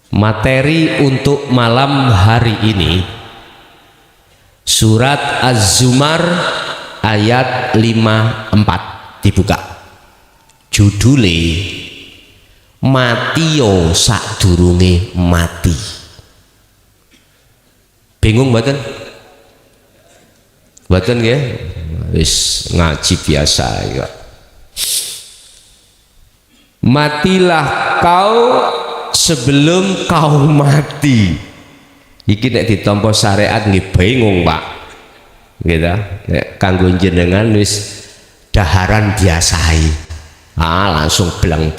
Materi untuk malam hari ini surat Az-Zumar ayat 54 dibuka. Judule mati yo sadurunge mati. Bingung mboten? Mboten nggih? Wis ngaji biasa ya. Matilah kau sebelum kau mati. Iki nek ditampa syariat nggih bingung, Pak. Gitu. Nek kanggo jenengan wis daharan biasai. Langsung blang.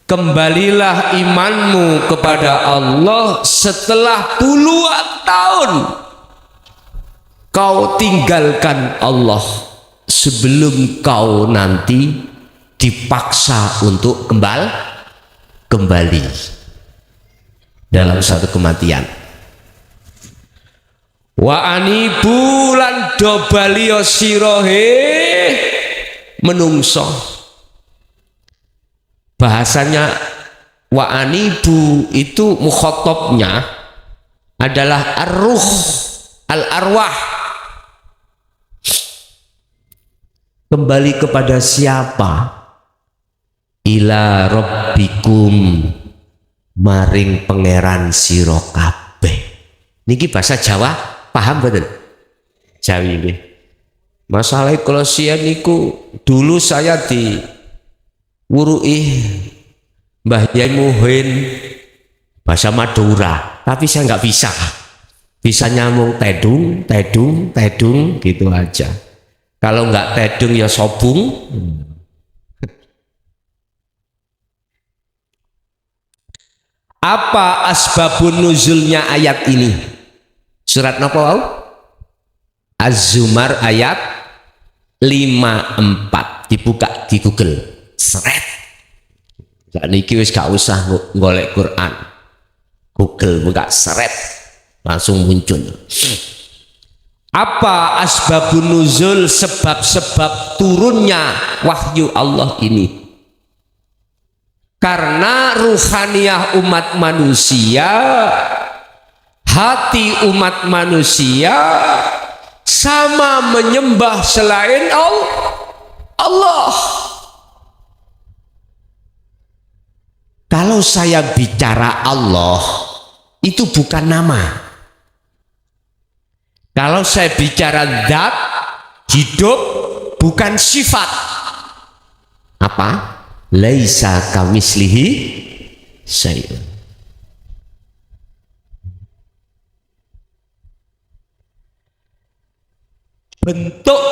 Kembalilah imanmu kepada Allah setelah puluhan tahun kau tinggalkan Allah, sebelum kau nanti dipaksa untuk kembali dalam satu kematian. Wa anibu lan do baliya sirohe menungso. Bahasanya wa anibu itu mukhatabnya adalah ar-ruh, al-arwah. Kembali kepada siapa? Ila rabbikum, maring pangeran sira kabeh. Niki bahasa Jawa, paham betul? Jawi ini. Masalah kalau sian niku dulu saya di wurui Mbah Yai Muhin bahasa Madura, tapi saya nggak bisa nyambung tedung gitu aja. Kalau nggak tedung ya sobung. Apa asbabun nuzulnya ayat ini? Surat napa? Az-Zumar ayat 54. Dibuka di Google. Seret. Niki wis gak usah golek Quran. Google buka seret langsung muncul. Apa asbabun nuzul, sebab-sebab turunnya wahyu Allah ini? Karena ruhaniyah umat manusia, hati umat manusia sama menyembah selain Allah. Kalau saya bicara Allah, itu bukan nama. Kalau saya bicara zat, hidup, bukan sifat. Apa? Laisa kamislihi syai'un. Bentuk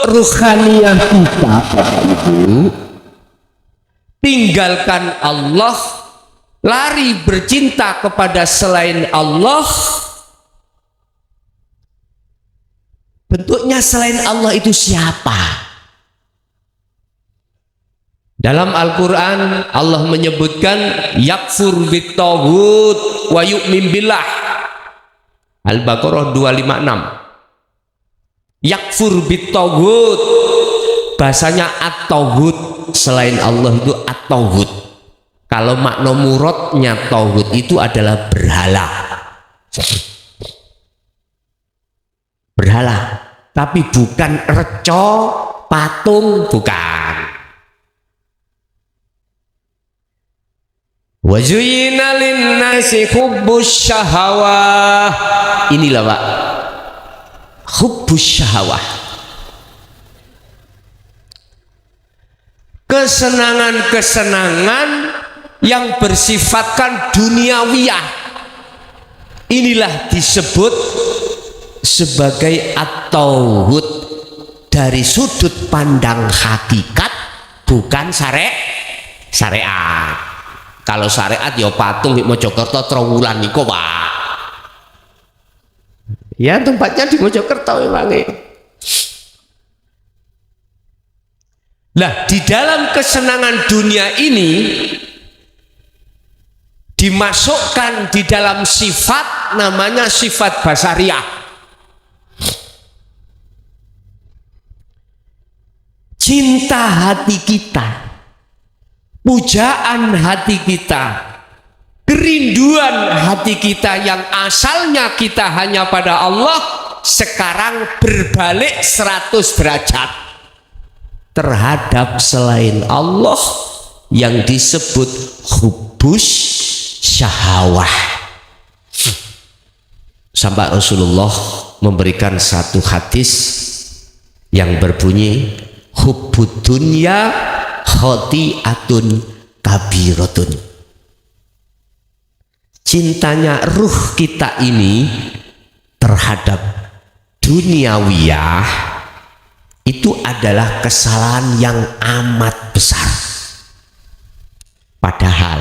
ruhaniyah kita itu tinggalkan Allah, lari bercinta kepada selain Allah. Bentuknya selain Allah itu siapa? Dalam Al-Quran Allah menyebutkan yakfur bit-taghut wa yu'min billah. Al-Baqarah 256. Yakfur bit-taghut, bahasanya at-taghut, selain Allah itu at-taghut. Kalau makna muradnya taghut itu adalah berhala. Berhala, tapi bukan reco, patung, bukan. Wa zuyyina lin-nasi hubbus syahawah. Inilah Pak, hubbus syahawah. Kesenangan-kesenangan yang bersifatkan duniawiyah. Inilah disebut sebagai at-tauhid dari sudut pandang hakikat, bukan syariat. Kalau syariat ya patung di Mojokerto Trowulan niku, Pak. Ya tempatnya di Mojokerto memangnya. Nah, di dalam kesenangan dunia ini dimasukkan di dalam sifat, namanya sifat basariah. Cinta hati kita pujaan hati kita, kerinduan hati kita yang asalnya kita hanya pada Allah, sekarang berbalik 100 derajat terhadap selain Allah yang disebut hubus syahwah. Sampai Rasulullah memberikan satu hadis yang berbunyi hubbud dunya khati'atun kabiratun. Cintanya ruh kita ini terhadap duniawiyah itu adalah kesalahan yang amat besar. Padahal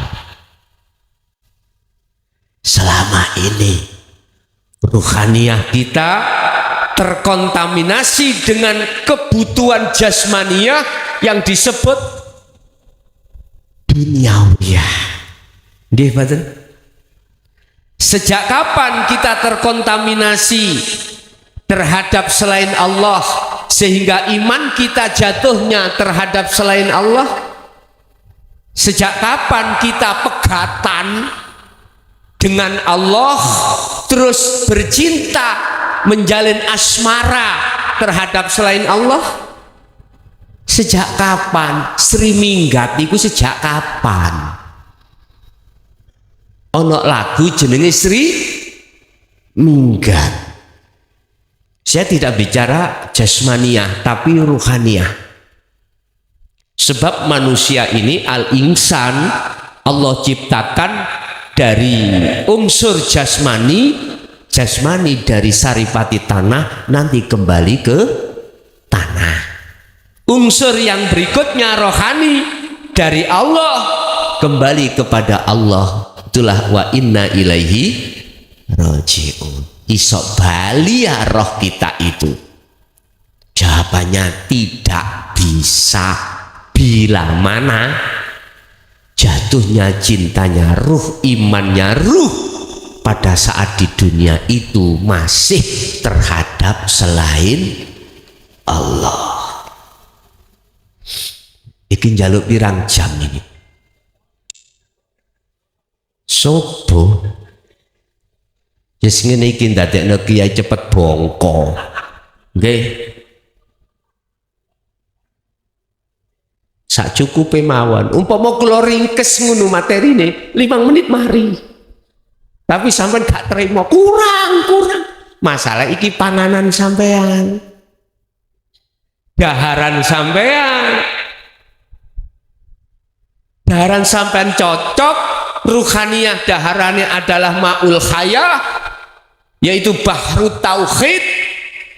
selama ini ruhaniyah kita terkontaminasi dengan kebutuhan jasmaniyah yang disebut duniawiyah. Nggih mboten? Sejak kapan kita terkontaminasi terhadap selain Allah sehingga iman kita jatuhnya terhadap selain Allah? Sejak kapan kita pegatan dengan Allah terus bercinta menjalin asmara terhadap selain Allah? Sejak kapan? Sri Minggat itu sejak kapan? Ono lagu jenenge Sri Minggat. Saya tidak bicara jasmaniyah tapi ruhaniyah. Sebab manusia ini al-insan Allah ciptakan dari unsur jasmani dari saripati tanah nanti kembali ke tanah. Unsur yang berikutnya rohani dari Allah kembali kepada Allah. Itulah wa inna ilaihi raji'un. Isok bali ya roh kita itu. Jawabannya tidak bisa. Bila mana jatuhnya cintanya ruh, imannya ruh pada saat di dunia itu masih terhadap selain Allah. Iki njaluk pirang jam ini? Sopo yes ngene iki ndadekno kiai cepet bongko. Nggih. Sak cukupe mawon. Umpama kula ringkes ngono materine 5 menit mari. Tapi sampean gak terima, kurang. Masalah iki panganan sampean. Daharan sampean. Daharan sampean cocok, ruhaniyah daharannya adalah ma'ul khayah, yaitu bahru tauhid.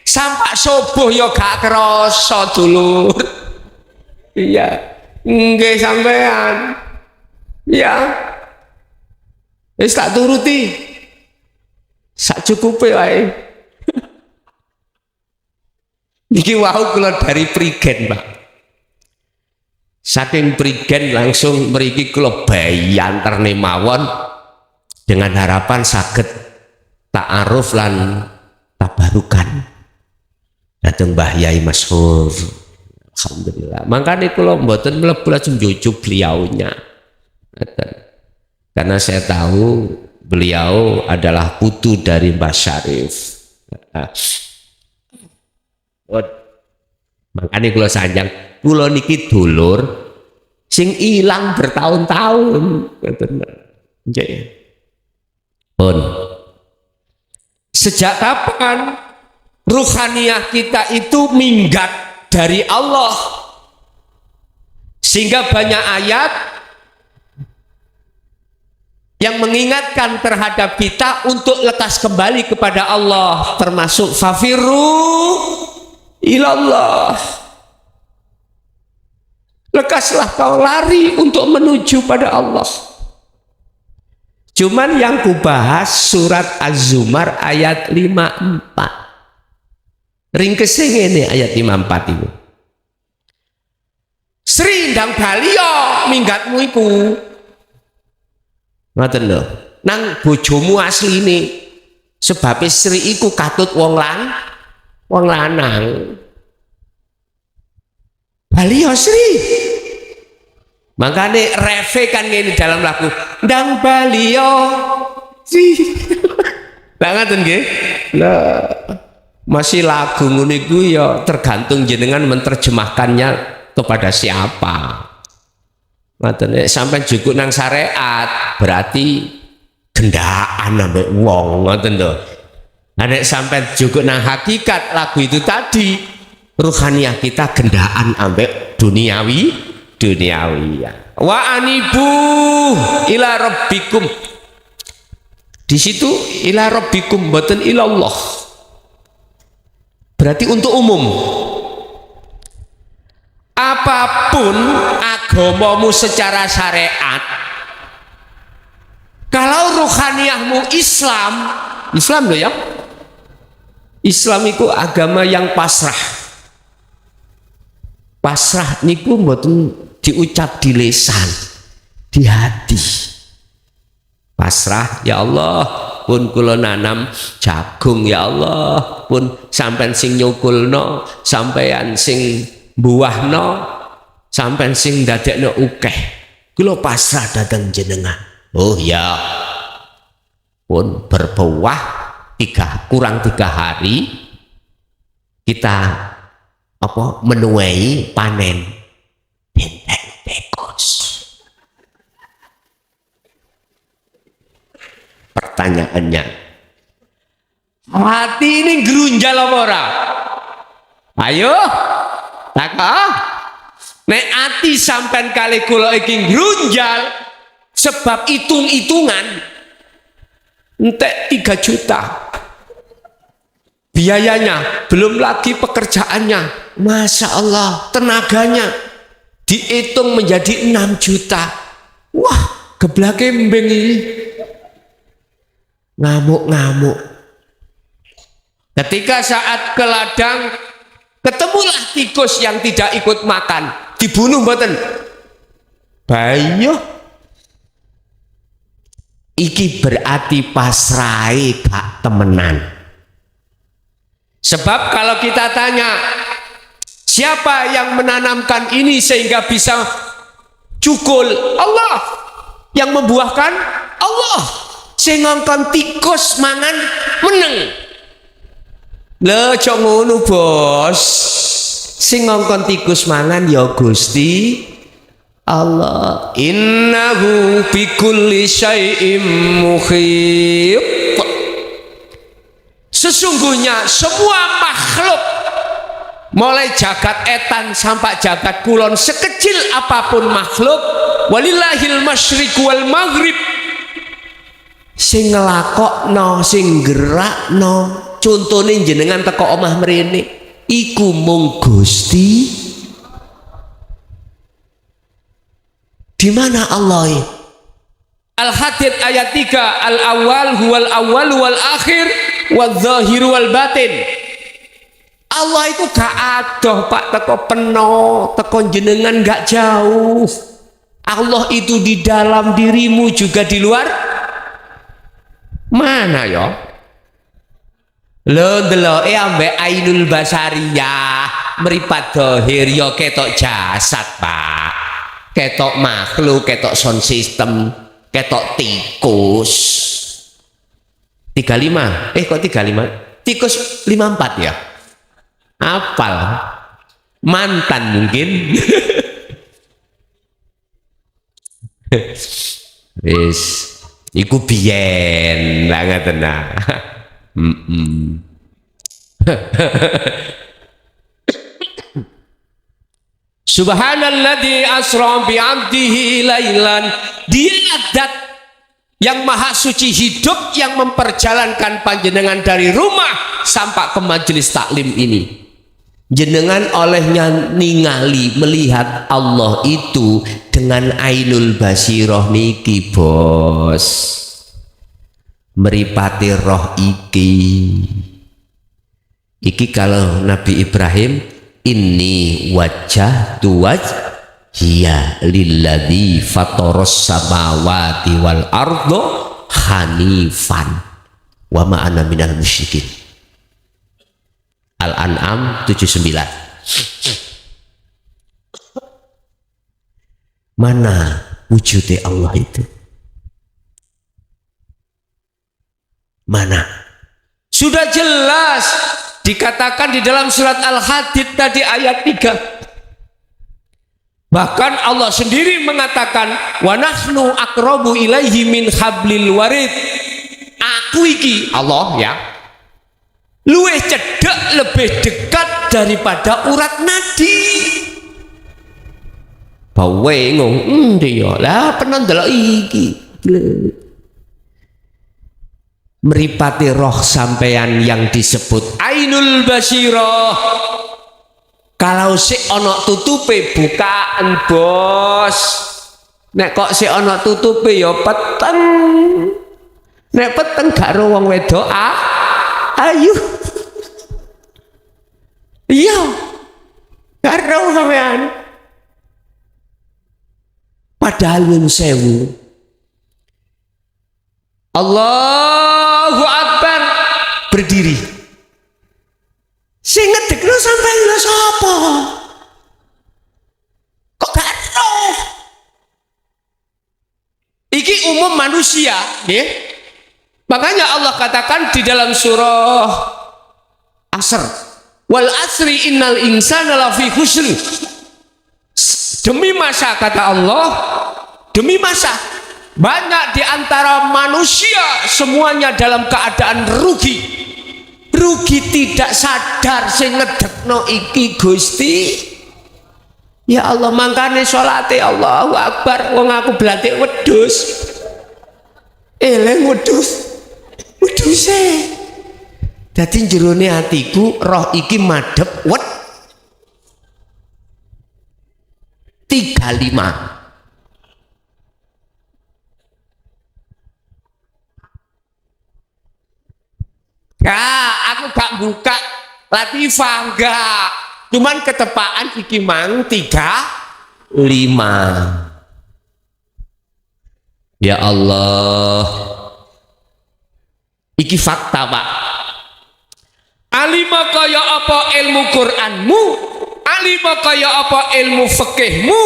Sampai subuh ya gak kerasa dulur. Iya, nggih sampean. Ya. Wis tak turuti. Sak cukupe wae. Niki wau kula dari Prigen, Pak. Saking Prigen langsung mriki kula bayanterne mawon dengan harapan saged ta'aruf lan tabarukan. Dateng Mbah Yai Masyhur. Alhamdulillah. Makanya kalau mboten mlebu langsung jujuk beliaunya. Karena saya tahu beliau adalah putu dari Mbah Syarif. Makanya kalau sanjang kula niki dulur sing ilang bertahun-tahun. Pun. Sejak kapan ruhaniyah kita itu minggat dari Allah, sehingga banyak ayat yang mengingatkan terhadap kita untuk lekas kembali kepada Allah, termasuk fafirru ilallah, lekaslah kau lari untuk menuju pada Allah. Cuman yang kubahas surat Az-Zumar ayat 54. Ringkesnya ini ayat 54 itu. Sri ndang baliyo minggatmu iku. Ngoten lho. Nang bojomu asline. Sebab Sri iku katut wong lanang. Baliyo Sri. Makanya reve kan ini dalam lagu ndang balio lah ngaten nggih. Lah masih lagu ngono iku ya tergantung jenengan menerjemahkannya kepada siapa. Ngoten nek sampean jukuk nang syariat berarti gendaan ambek wong ngoten to. Nah nek sampean jukuk nang hakikat lagu itu tadi ruhaniyah kita gendaan ambek duniawi ya. Wa anibu ila rabbikum. Di situ ila rabbikum mboten ilallah. Berarti untuk umum. Apapun agamamu secara syariat, kalau ruhaniyahmu Islam loh ya. Islam itu agama yang pasrah. Pasrah niku mboten diucap di lisan, di hati. Pasrah, ya Allah, pun kula nanam jagung ya Allah, pun sampean sing nyukulno, sampean sing buahno, sampean sing dadekno ukeh. Kula pasrah dateng jenengan. Oh ya. Pun berbuah kurang 3 hari kita menuai panen benteng tikus. Pertanyaannya, hati ini gerunjal apa ora? Ayo, takah? Nek hati sampean kali kula iki gerunjal sebab hitung-hitungan entek 3 juta. Biayanya, belum lagi pekerjaannya, Masya Allah, tenaganya dihitung menjadi 6 juta. Wah, geblake mbeng ini. Ngamuk-ngamuk. Ketika saat ke ladang, ketemulah tikus yang tidak ikut makan. Dibunuh mboten? Bayo. Iki berarti pasrai gak temenan. Sebab kalau kita tanya siapa yang menanamkan ini sehingga bisa cukul, Allah. Yang membuahkan, Allah. Sing ngongkon tikus mangan meneng. Lho cok ngono bos. Sing ngongkon tikus mangan ya Gusti Allah. Innahu bikulli syai'im muhit. Sesungguhnya semua makhluk mulai jagat etan sampai jagat kulon, sekecil apapun makhluk, walillahil masyriq wal maghrib, sing ngelakokno, sing gerakno, contohnya jenengan teko omah mrene iku mung Gusti. Di mana Allah? Al-Hadid ayat 3, al-awwal huwal awwal wal akhir wal zahir wal batin. Allah itu gak adoh Pak, teko peno, teko jenengan gak jauh. Allah itu di dalam dirimu juga di luar. Mana ya? Lho ndeloke ambek ainul basariyah, mripat dohir ya ketok jasad Pak. Ketok makhluk, ketok sound system, ketok tikus. 35, kok 35? Tikus 54 ya? Apal? Mantan mungkin. Wis, iku biyen lah ngaten nah. Subhanalladzi asra bi 'abdihi lailan. Dia zat yang maha suci hidup yang memperjalankan panjenengan dari rumah sampai ke majelis taklim ini. Jenengan olehnya ningali melihat Allah itu dengan ainul basirah niki bos. Meripati roh iki kalau Nabi Ibrahim, inni wajjahtu wajhiya lilladzi fataras samawati wal ardo hanifan wa ma ana minal musyrikin. Al-An'am 79. Mana wujudnya Allah itu? Mana? Sudah jelas dikatakan di dalam surat Al-Hadid tadi ayat 3. Bahkan Allah sendiri mengatakan wa nahnu aqrabu ilaihi min hablil warid. Aku iki Allah ya luwih cedek, lebih dekat daripada urat nadi. Bawe ngomong endi ya lah pernah ndelok iki meripati roh sampeyan yang disebut ainul basirah. Kalau si ono tutupe bukaan bos, nek kok si ono tutupe ya peteng, nek peteng gak ro wong wedok ayu iya gak ro sampean. Padahal nyun sewu Allahu Akbar berdiri sing ngedekno sampeyan lho sapa kok gak roh iki umum manusia ya. Makanya Allah katakan di dalam surah Asr wal asri innal insana lafi khusr. Demi masa kata Allah, demi masa banyak di antara manusia semuanya dalam keadaan rugi. Rugi tidak sadar sing ngedekno iki Gusti. Ya Allah mangkane salate Allahu Akbar wong aku blantik wedhus. Eleng wedhus. Wedhuse. Dadi jerone atiku roh iki madhep 35. Aku gak buka Latifah enggak. Cuman ketepaan iki mang 35. Ya Allah. Iki fakta, Pak. Alima kaya apa ilmu Qur'anmu? Alima kaya apa ilmu fikihmu,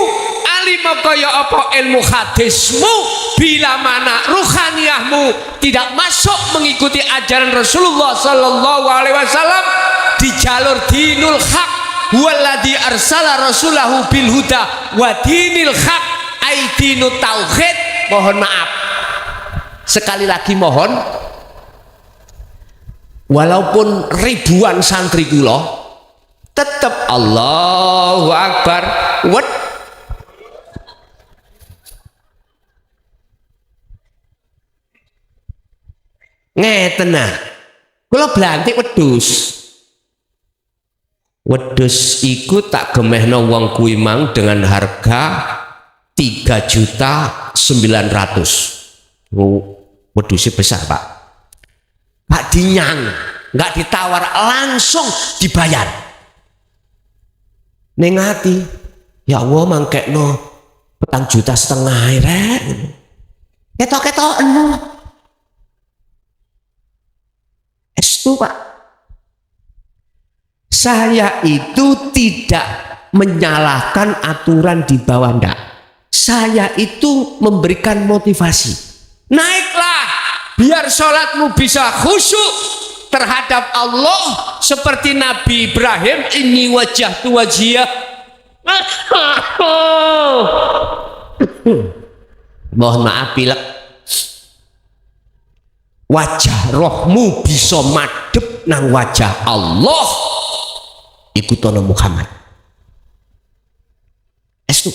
alima kaya apa ilmu hadismu, bila mana ruhaniyahmu tidak masuk mengikuti ajaran Rasulullah sallallahu alaihi wasallam di jalur dinul haq huwaladzi arsala rasulahu bil huda wa dinil haq ai dinut tauhid. Mohon maaf sekali lagi mohon, walaupun ribuan santri kula tetap Allahu Akbar ngeten nah kula blantik wedhus iku tak gemehno wong kuwi mang dengan harga 3.900.000. Wedhusnya besar Pak. Pak dinyang nggak ditawar langsung dibayar. Ning ati ya Allah mangkekno 4,5 juta rek. Ketok-ketok estu Pak. Saya itu tidak menyalahkan aturan di bawah ndak. Saya itu memberikan motivasi. Naiklah biar sholatmu bisa khusyuk terhadap Allah seperti Nabi Ibrahim, inni wajjahtu wajhiyah. Mohon maaf pilek. Wajah rohmu bisa madhep nang wajah Allah. Ikutono Muhammad. Estu.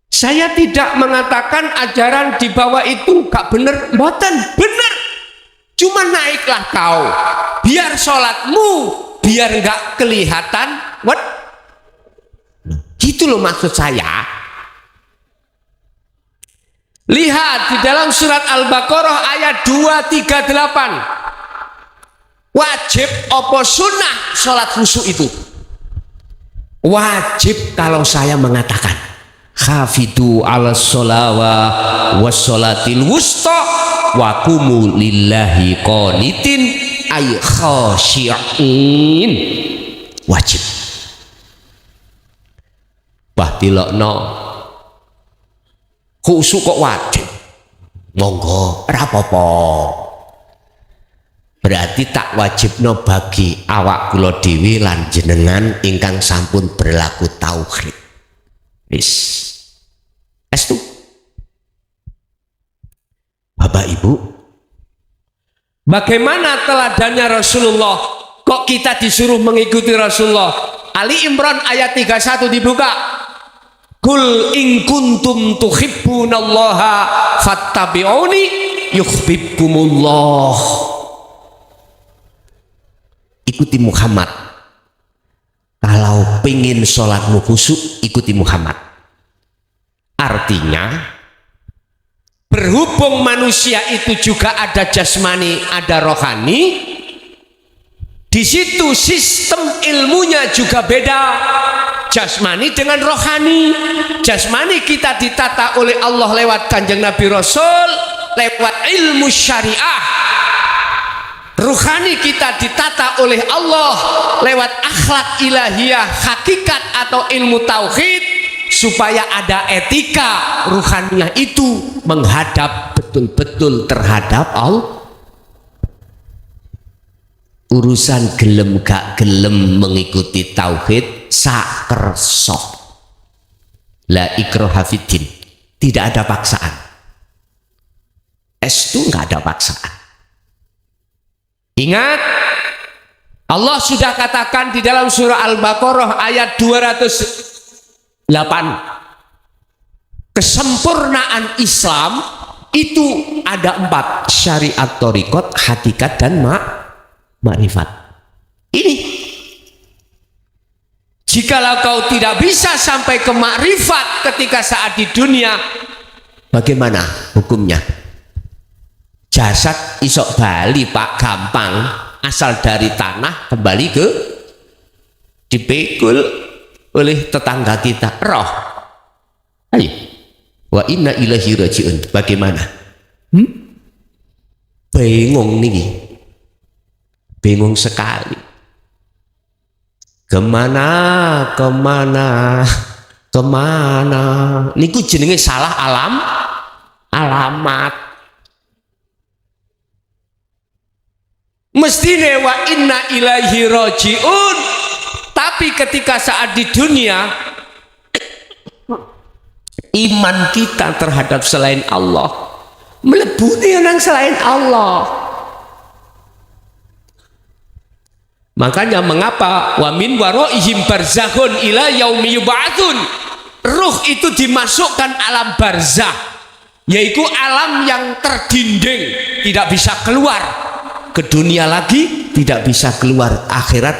Saya tidak mengatakan ajaran di bawah itu gak bener, mboten, bener. Cuma naiklah kau, biar sholatmu biar nggak kelihatan, gitu loh maksud saya. Lihat di dalam surat Al-Baqarah ayat 238. Wajib opo sunnah sholat khusyuk itu? Wajib kalau saya mengatakan hafidu ala sholawa wassolatil wusta wa kumu lillahi qanitin ay khasyi'in. Wajib. bah tilokno khusuk kok wajib, monggo ora apa-apa. Berarti tak wajibno bagi awak kula dhewe lan jenengan ingkang sampun berlaku tauhid. Wis estu Bapak Ibu, bagaimana teladannya Rasulullah? Kok kita disuruh mengikuti Rasulullah? Ali Imran ayat 31 dibuka. Kul in kuntum tuhibbunallaha fattabi'uni yuhibbukumullah. Ikuti Muhammad. Kalau pengen sholatmu khusyuk, ikuti Muhammad. Artinya, berhubung manusia itu juga ada jasmani, ada rohani, di situ sistem ilmunya juga beda. Jasmani dengan rohani. Jasmani kita ditata oleh Allah lewat Kanjeng Nabi Rasul, lewat ilmu syariah. Ruhani kita ditata oleh Allah lewat akhlak ilahiyah, hakikat atau ilmu tauhid, supaya ada etika ruhaniyah itu menghadap betul-betul terhadap Allah. Urusan gelem gak gelem mengikuti tauhid sakerso, la ikraha fiddin, tidak ada paksaan. Itu nggak ada paksaan. Ingat, Allah sudah katakan di dalam surah Al-Baqarah ayat 208, kesempurnaan Islam itu ada 4, syariat, thariqat, hakikat, dan ma'rifat. Ini jikalau kau tidak bisa sampai ke makrifat ketika saat di dunia, bagaimana hukumnya? Jasad isok bali Pak, gampang, asal dari tanah kembali ke dipikul oleh tetangga kita, roh. Ayo, wa inna ilaihi rajiun. Bagaimana? Bingung nih, bingung sekali. Kemana niku jenenge salah alamat. Mestine wa inna ilaihi rajiun, tapi ketika saat di dunia iman kita terhadap selain Allah melebuni yang selain Allah. Makanya mengapa wa min waraihim barzakhun ila yaumi yub'atsun, ruh itu dimasukkan alam barzah, yaitu alam yang terdinding, tidak bisa keluar ke dunia lagi, tidak bisa keluar akhirat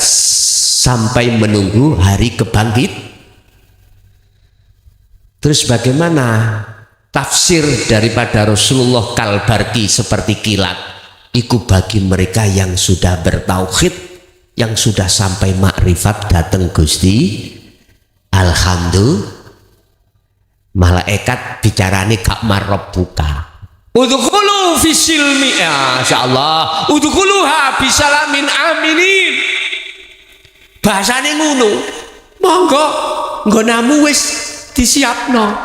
sampai menunggu hari kebangkit. Terus bagaimana tafsir daripada Rasulullah kalbarki seperti kilat? Iku bagi mereka yang sudah bertauhid, yang sudah sampai makrifat, datang Gusti, alhamdulillah, malaikat bicarane gak marabbuka. Udkhulu fisilmi, ya insyaallah, udkhuluha bisalamin aminin. Bahasane ngono. Monggo nggonamu wis disiapno,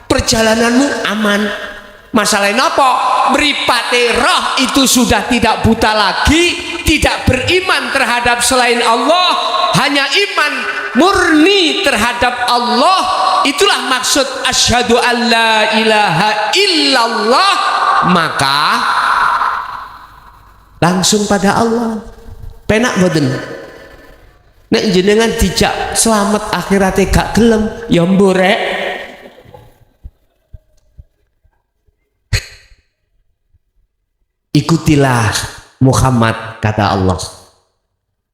perjalananmu aman. Masalahnya apa? Mripate roh itu sudah tidak buta lagi, tidak beriman terhadap selain Allah, hanya iman murni terhadap Allah. Itulah maksud asyhadu an la ilaha illallah. Maka langsung pada Allah. Penak boten? Nek jenengan dijak selamat akhirate gak gelem, ya mborek. Ikutilah Muhammad, kata Allah.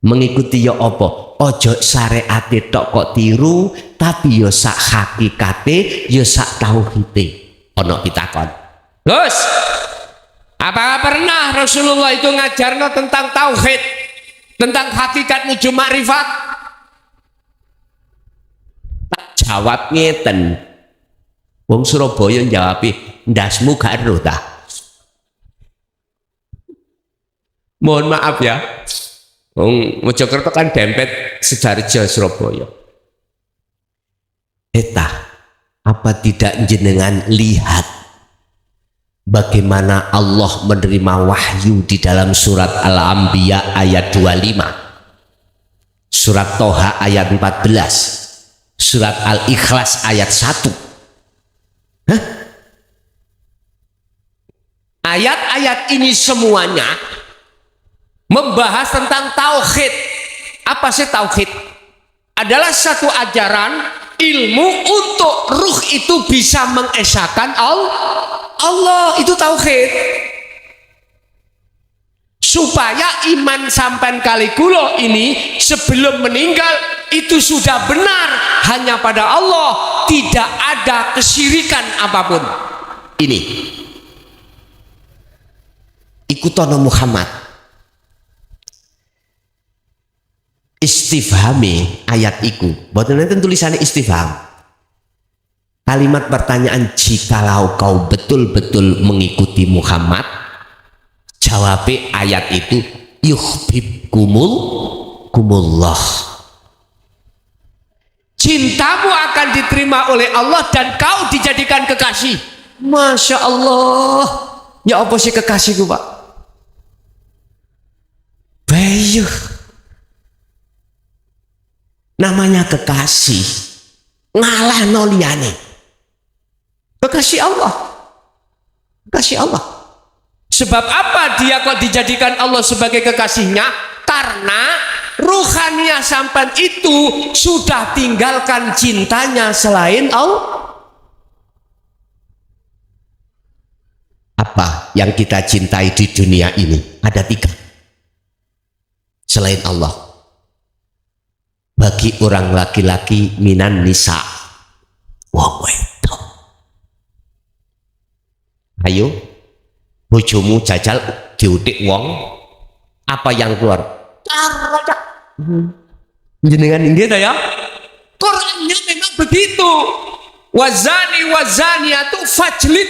Mengikuti ya apa? Ojo syariate tok kok tiru, tapi ya sak hakikate, ya sak tauhide. Ono pitakon. Terus, apakah pernah Rasulullah itu ngajarno tentang tauhid, tentang hakikat nuju makrifat? Tak jawab ngeten. Wong Surabaya jawabi, ndasmu gak ero ta? Mohon maaf ya, Mojokerto kan dempet Sidoarjo Surabaya. Eta, apa tidak jenengan lihat bagaimana Allah menerima wahyu di dalam surat Al-Anbiya ayat 25, surat Toha ayat 14, surat Al-Ikhlas ayat 1. Ayat-ayat ini semuanya membahas tentang tauhid. Apa sih tauhid? Adalah satu ajaran ilmu untuk ruh itu bisa mengesahkan Allah, itu tauhid. Supaya iman sampan kali kulo ini sebelum meninggal itu sudah benar hanya pada Allah, tidak ada kesyirikan apapun. Ini ikutono Muhammad istifhami ayat iku, boten enten tulisannya istifham, kalimat pertanyaan, jikalau kau betul-betul mengikuti Muhammad, jawabnya ayat itu yuhibbukumullah, cintamu akan diterima oleh Allah dan kau dijadikan kekasih. Masya Allah, ya apa sih kekasihku Pak? Bayuh, namanya kekasih ngalah noliane, kekasih Allah, kekasih Allah. Sebab apa dia kok dijadikan Allah sebagai kekasihnya? Karena ruhania sampan itu sudah tinggalkan cintanya selain Allah. Apa yang kita cintai di dunia ini? Ada 3 selain Allah. Bagi orang laki-laki minan nisa, wong wedok. Ayo, bojomu jajal diutik wong, apa yang keluar? Jenengan ini ya? Qurannya memang begitu. Wazani wazaniatu fajlid.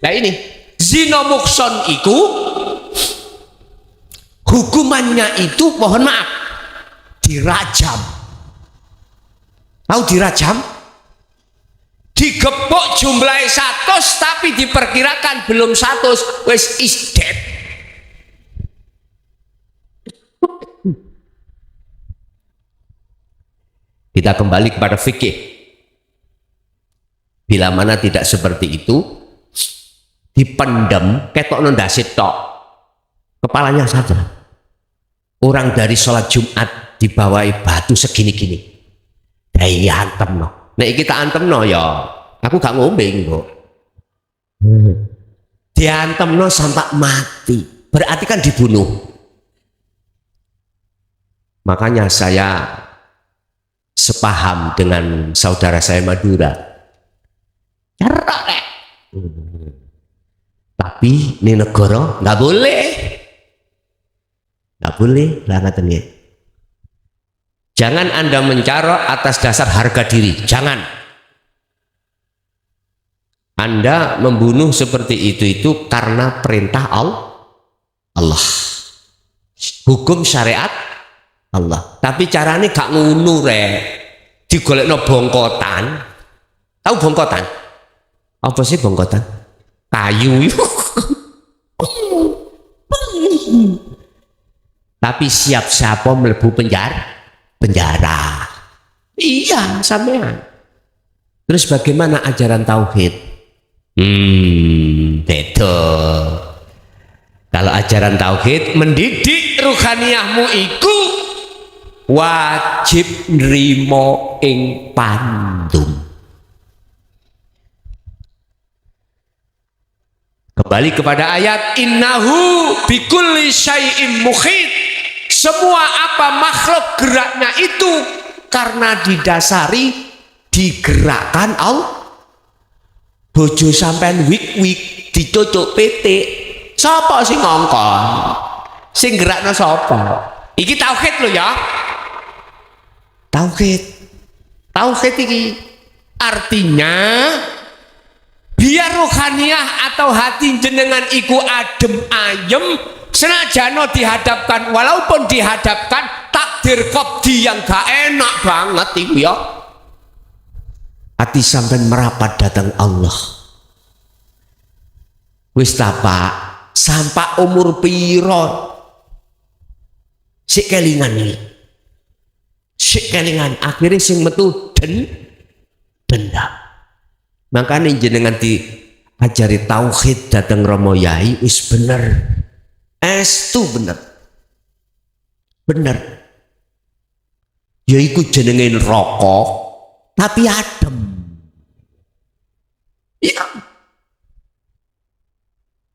Nah ini, zina mukson iku hukumannya itu mohon maaf dirajam. Tahu dirajam? Digepuk jumlahnya 100 tapi diperkirakan belum 100, wes is dead. Kita kembali kepada fikih. Bila mana tidak seperti itu, dipendam ketok nondasit tok, kepalanya saja. Orang dari sholat Jumat dibawahi batu segini-gini, daya antem no. Nek kita antem no ya, aku gak ngombe kok. Diantem no sampai mati, berarti kan dibunuh. Makanya saya sepaham dengan saudara saya Madura. Cerok nek. Tapi ini negara nggak boleh, nggak boleh lah katanya. Jangan Anda mencarok atas dasar harga diri, jangan. Anda membunuh seperti itu karena perintah Allah, hukum syariat Allah. Tapi caranya gak ngono rek, digolekno bongkotan. Tahu bongkotan? Apa sih bongkotan? Kayu. Tapi siap-siapa mlebu penjara. Iya, sampean. Terus bagaimana ajaran tauhid? Beda. Kalau ajaran tauhid mendidik ruhaniyahmu iku wajib nrimo ing pandum. Kembali kepada ayat innahu bikulli syai'im muhit. Semua apa makhluk geraknya itu karena didasari digerakkan Allah. Bojo sampean wik-wik dicocok PT, sapa sing ngongkon? Sing gerakno sapa? Iki tauhid lho ya. Tauhid iki artinya biar rohaniah atau hati jenengan iku adem ayem, senajano dihadapkan, walaupun dihadapkan takdir qadhi yang gak enak banget iku ya. Ati sampean merapat datang Allah. Wis ta Pak, sampai umur piro sik kelingan iki. Sik kelingan akhirnya sing metu dendam. Makanya jenengan diajari tauhid datang Romo Yai wis bener. Estu bener. Bener. Yaiku jenenge rokok tapi adem. Ya.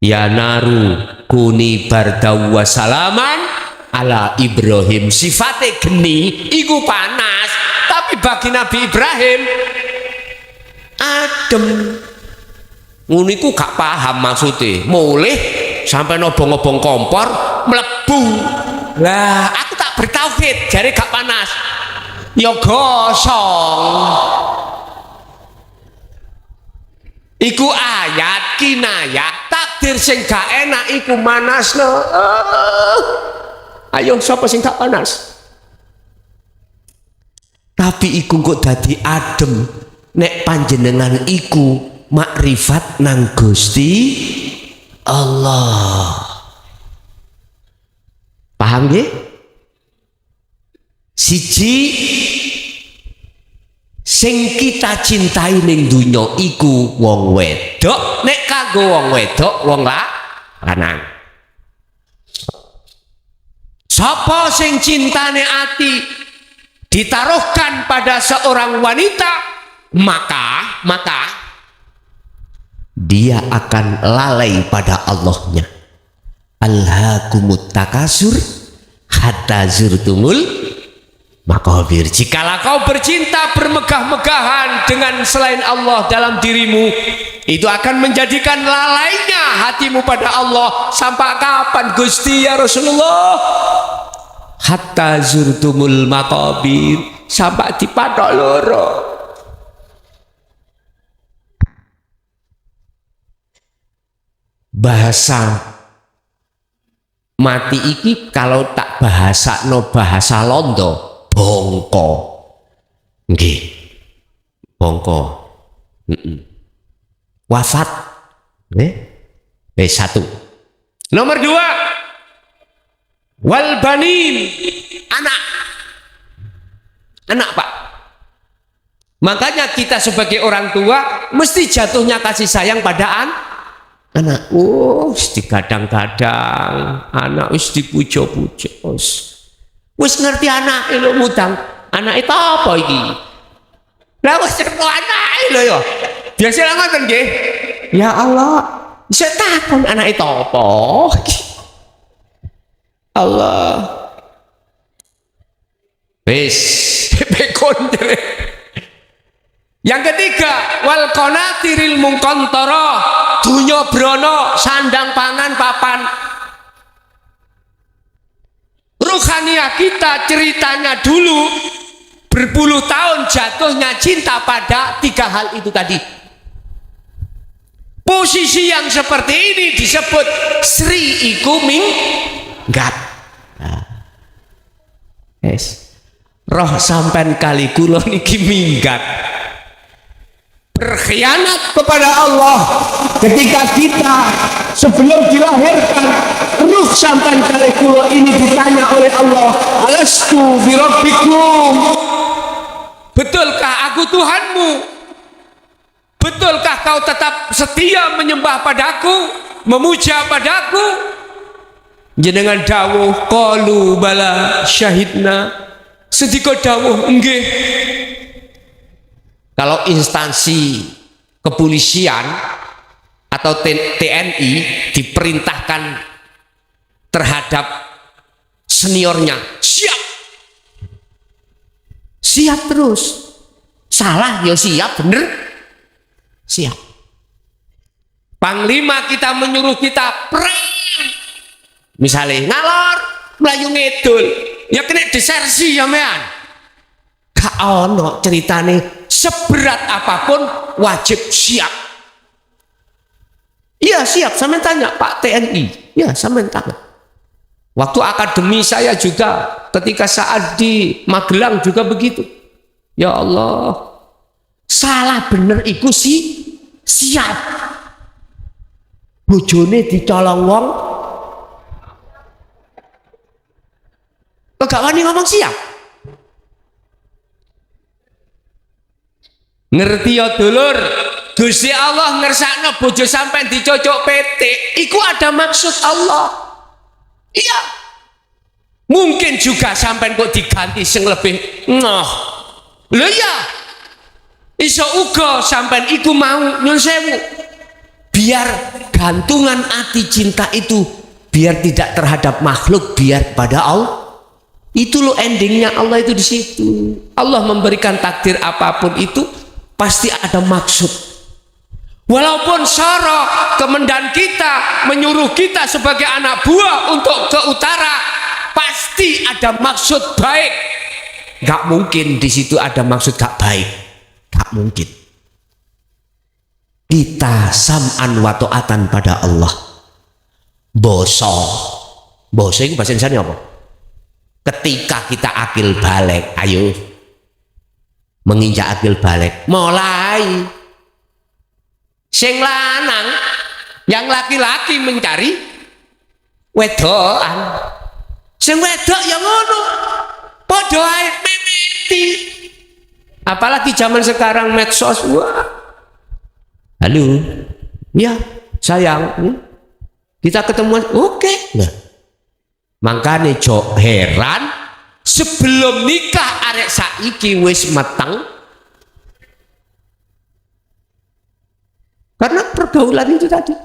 Ya naru kuni bardaw wa salaman ala Ibrahim. Sifatnya geni iku panas, tapi bagi Nabi Ibrahim adem. Nguniku gak paham maksudnya. Mulih sampai nobong-nobong kompor melebu. Lah aku tak bertauhid jadi gak panas. Ya gosong. Iku ayat kinayah takdir sing gak enak iku manasno. Ayo siapa sing gak panas? Tapi iku kok dadi adem nek panjenengan iku makrifat nang Gusti Allah. Paham nggih? Siji sing kita cintai ning dunya iku wong wedok, nek kanggo wong wedok wong lanang. Sapa sing cintane ati ditaruhkan pada seorang wanita, maka dia akan lalai pada Allahnya. Alhaakumut takasur hatta zurtumul makabir. Jikalau kau bercinta bermegah-megahan dengan selain Allah dalam dirimu, itu akan menjadikan lalainya hatimu pada Allah. Sampai kapan Gusti ya Rasulullah? Hatta zurtumul makabir, sampai dipatok loro. Bahasa mati iki kalau tak bahasa no bahasa Londo bongko, nggih, bongko, wafat, satu. Nomor dua, wal banin, anak Pak. Makanya kita sebagai orang tua mesti jatuhnya kasih sayang pada anak. Wis digadang-gadang, anak wis dipuja-puja. Wis ngerti anak lho mudang. Anak itu apa iki? Lah wis cerita anak lho ya. Biasa ngoten nggih. Ya Allah, iso takon anak itu apa? Allah. Wis bekon. Yang ketiga, wal qanatiril muqantara, dunya brono, sandang pangan papan. Ruhaniah kita ceritanya dulu berpuluh tahun jatuhnya cinta pada tiga hal itu tadi. Posisi yang seperti ini disebut Sri iku minggat. Roh sampean kali kula niki minggat. Berkhianat kepada Allah ketika kita sebelum dilahirkan. Ruh sampai kali kula ini ditanya oleh Allah, alastu birabbikum, betulkah aku Tuhanmu? Betulkah kau tetap setia menyembah padaku, memuja padaku? Jenengan dawuh qalu bala syahidna, sedika dawuh nggih. Kalau instansi kepolisian atau TNI diperintahkan terhadap seniornya, siap terus, salah ya siap, bener siap. Panglima kita menyuruh kita perang, misalnya ngalor melayu ngidul, ya kena desersi ya mean. Gak ono ceritane seberat apapun wajib siap. Iya siap, sampean tanya Pak TNI, ya sampean tanya. Waktu akademi saya juga ketika saat di Magelang juga begitu. Ya Allah, salah bener iku siap. Bojone dicolong wong kok gak wani ngomong siap. Ngerti ya dulur, Gusti Allah ngersakno bojo sampean dicocok PT iku ada maksud Allah. Iya, mungkin juga sampean kok diganti sing lebih ngoh lho ya, iso uga sampean iku mau nyun sewu biar gantungan hati cinta itu biar tidak terhadap makhluk, biar pada Allah. Itu loh endingnya Allah itu di situ. Allah memberikan takdir apapun itu pasti ada maksud. Walaupun Soro kemendan kita menyuruh kita sebagai anak buah untuk ke utara, pasti ada maksud baik. Gak mungkin di situ ada maksud gak baik, gak mungkin. Kita sam'an wa ta'atan pada Allah. Boso itu bahasa Indonesia apa? Ketika kita akil balik, ayo menginjak akil balik, mulai sing lanang yang laki-laki mencari wedokan, sing wedok yang ngono padha ae mimiti. Apalagi zaman sekarang medsos, wah halo ya sayang, kita ketemuan, oke. Nah, makanya jo heran sebelum nikah arek saiki wis meteng karena pergaulan itu tadi.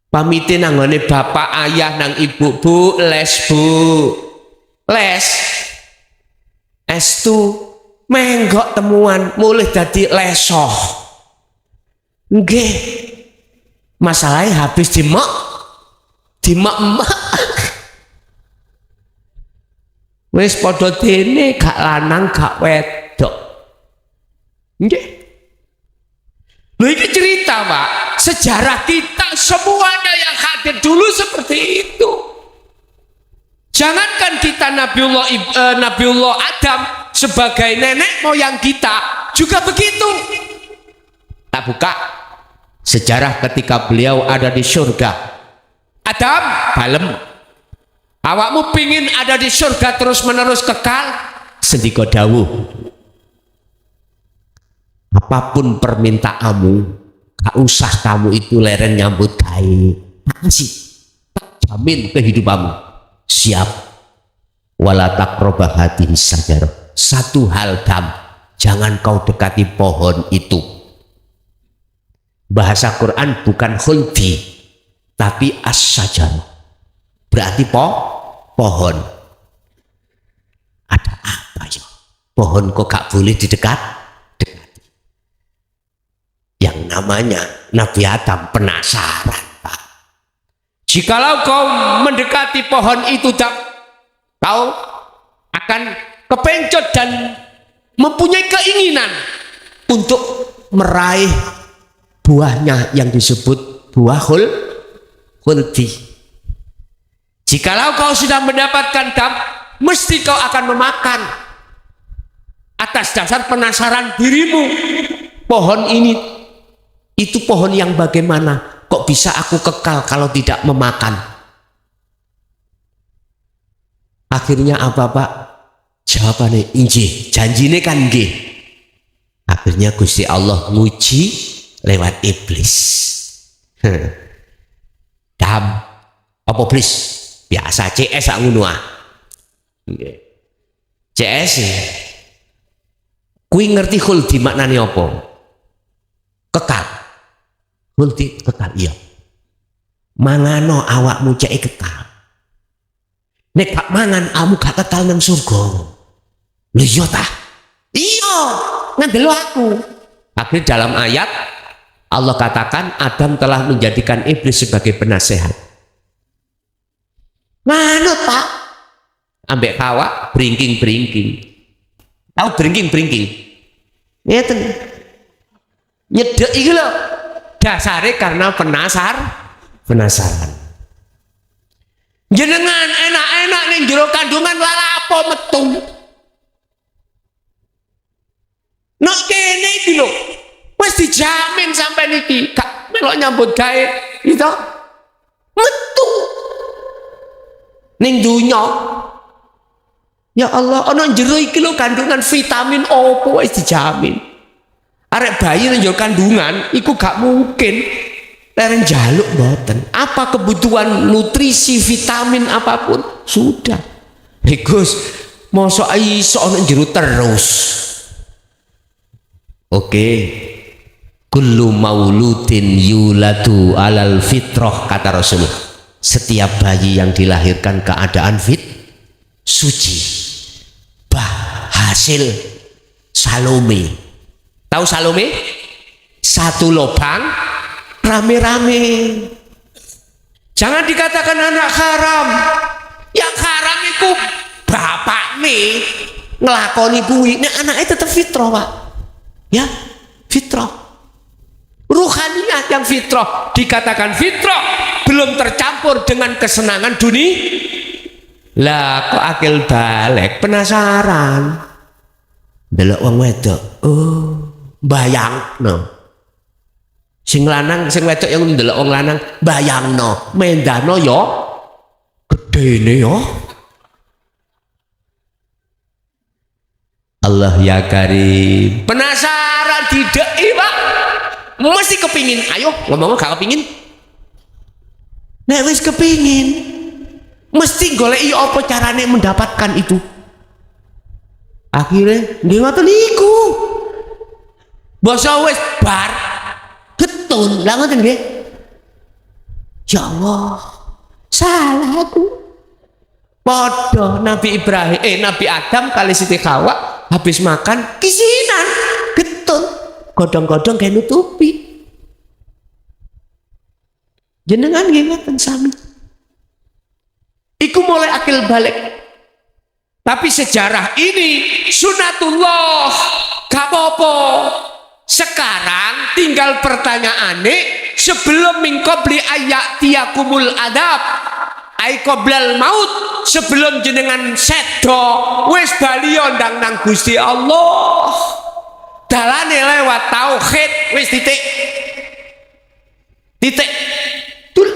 Pamitin nanggone bapak ayah nang ibu, bu les estu menggok temuan mulai jadi lesoh. Nggih, masalahnya habis dimak emak wis padha dene gak lanang gak wedok. Nggih. Lho iki cerita, Pak. Sejarah kita semuanya yang hadir dulu seperti itu. Jangankan kita Nabiullah Adam sebagai nenek moyang kita juga begitu. Tak buka sejarah ketika beliau ada di surga. Adam, balem. Awakmu pingin ada di surga terus menerus kekal? Sendika dawuh. Apapun permintaanmu, gak usah kamu itu leren nyambut gawe. Kasih, tak jamin kehidupanmu. Siap. Wala taqrabah hadhihi syajarah. Satu hal dam, jangan kau dekati pohon itu. Bahasa Quran bukan khuldi, tapi as-syajarah. Berarti pohon. Ada apa ya? Pohon kok gak boleh dekati? Yang namanya Nabi Adam penasaran, Pak. Jikalau kau mendekati pohon itu, kau akan kepencot dan mempunyai keinginan untuk meraih buahnya yang disebut buah khuldi. Jikalau kau sudah mendapatkan mesti kau akan memakan atas dasar penasaran dirimu. Pohon ini itu pohon yang bagaimana? Kok bisa aku kekal kalau tidak memakan? Akhirnya apa, Pak? Jawabannya injih, janjine kan nggih. Akhirnya Gusti Allah nguji lewat iblis. Dam, apa iblis? Biasa CS sak ngono ah. CS. Kuwi ngerti khuldi maknane apa? Kekal. Khuldi kekal, iya. Mangano awakmu cek kekal. Nek gak mangan kamu gak kekal nang surga. Lho iya tah? Iya, ngandelo aku. Akhirnya dalam ayat Allah katakan Adam telah menjadikan iblis sebagai penasehat. Manut, Pak. Ambek Hawa bringking-bringking. Tahu bringking-bringking? Ngeten. Nyedek iki lho. Dasare karena penasaran. Jenengan enak-enak ning jero kandungan lala apa metu. Nok kene iki lho. Wis dijamin sampai niki, gak melok nyambut gawe gitu. Metu ning dunya. Ya Allah, ana jero iki lho kandungan vitamin opo wis dijamin. Arek bayi nang kandungan iku gak mungkin leren jaluk mboten. Apa kebutuhan nutrisi vitamin apapun sudah. Gus, mosok iso ana jero terus. Oke. Kullu mauludin yuladu alal fitrah, kata Rasulullah. Setiap bayi yang dilahirkan keadaan suci. Hasil Salome. Tahu Salome? Satu lubang rame-rame. Jangan dikatakan anak haram. Yang haram itu bapak nih ngelakoni kuwi. Nek anaknya tetap fitrah, Pak. Ya, fitrah. Ruhaniyah yang fitrah, dikatakan fitrah belum tercampur dengan kesenangan dunia. Lah kok akil balik, penasaran delok wong wedok, oh bayangno sing lanang sing wedok yang ndelok wong lanang, bayangno mendano yo gedene yo. Allah ya Karim, penasaran tidak Pak, mesti kepingin. Ayo ngomong gak kepingin, nek wis kepingin mesti goleki apa carane mendapatkan itu. Akhirnya nggih ngoten niku. Basa wis bar getun lah ngoten nggih. Ya Allah, salah aku. Padha Nabi Ibrahim Nabi Adam kali Siti Hawa habis makan kisinan getun, godhong-godhong kayak nutupi. Jenengan nggih ngoten sami. Iku mulai akil balik. Tapi sejarah ini sunatullah, gak apa-apa. Sekarang tinggal pertanyaannya, sebelum min qabli ayatiyakumul adab, ai qoblal maut, sebelum jenengan sedo wis bali ndang nang Gusti Allah. Dalane lewat tauhid wis titik. Titik. Tul.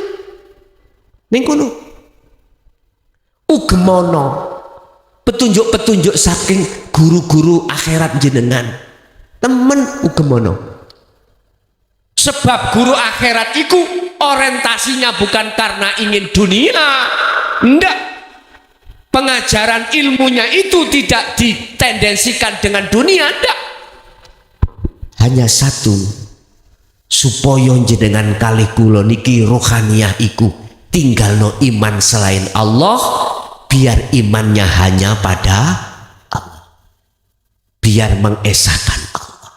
Ning kono. Ugemono petunjuk-petunjuk saking guru-guru akhirat jenengan temen ugemono. Sebab guru akhirat itu orientasinya bukan karena ingin dunia, enggak. Pengajaran ilmunya itu tidak ditendensikan dengan dunia, enggak. Hanya satu, supaya jenengan kalih kula niki rohaniyah iku tinggal no iman selain Allah. Biar imannya hanya pada Allah, biar mengesahkan Allah.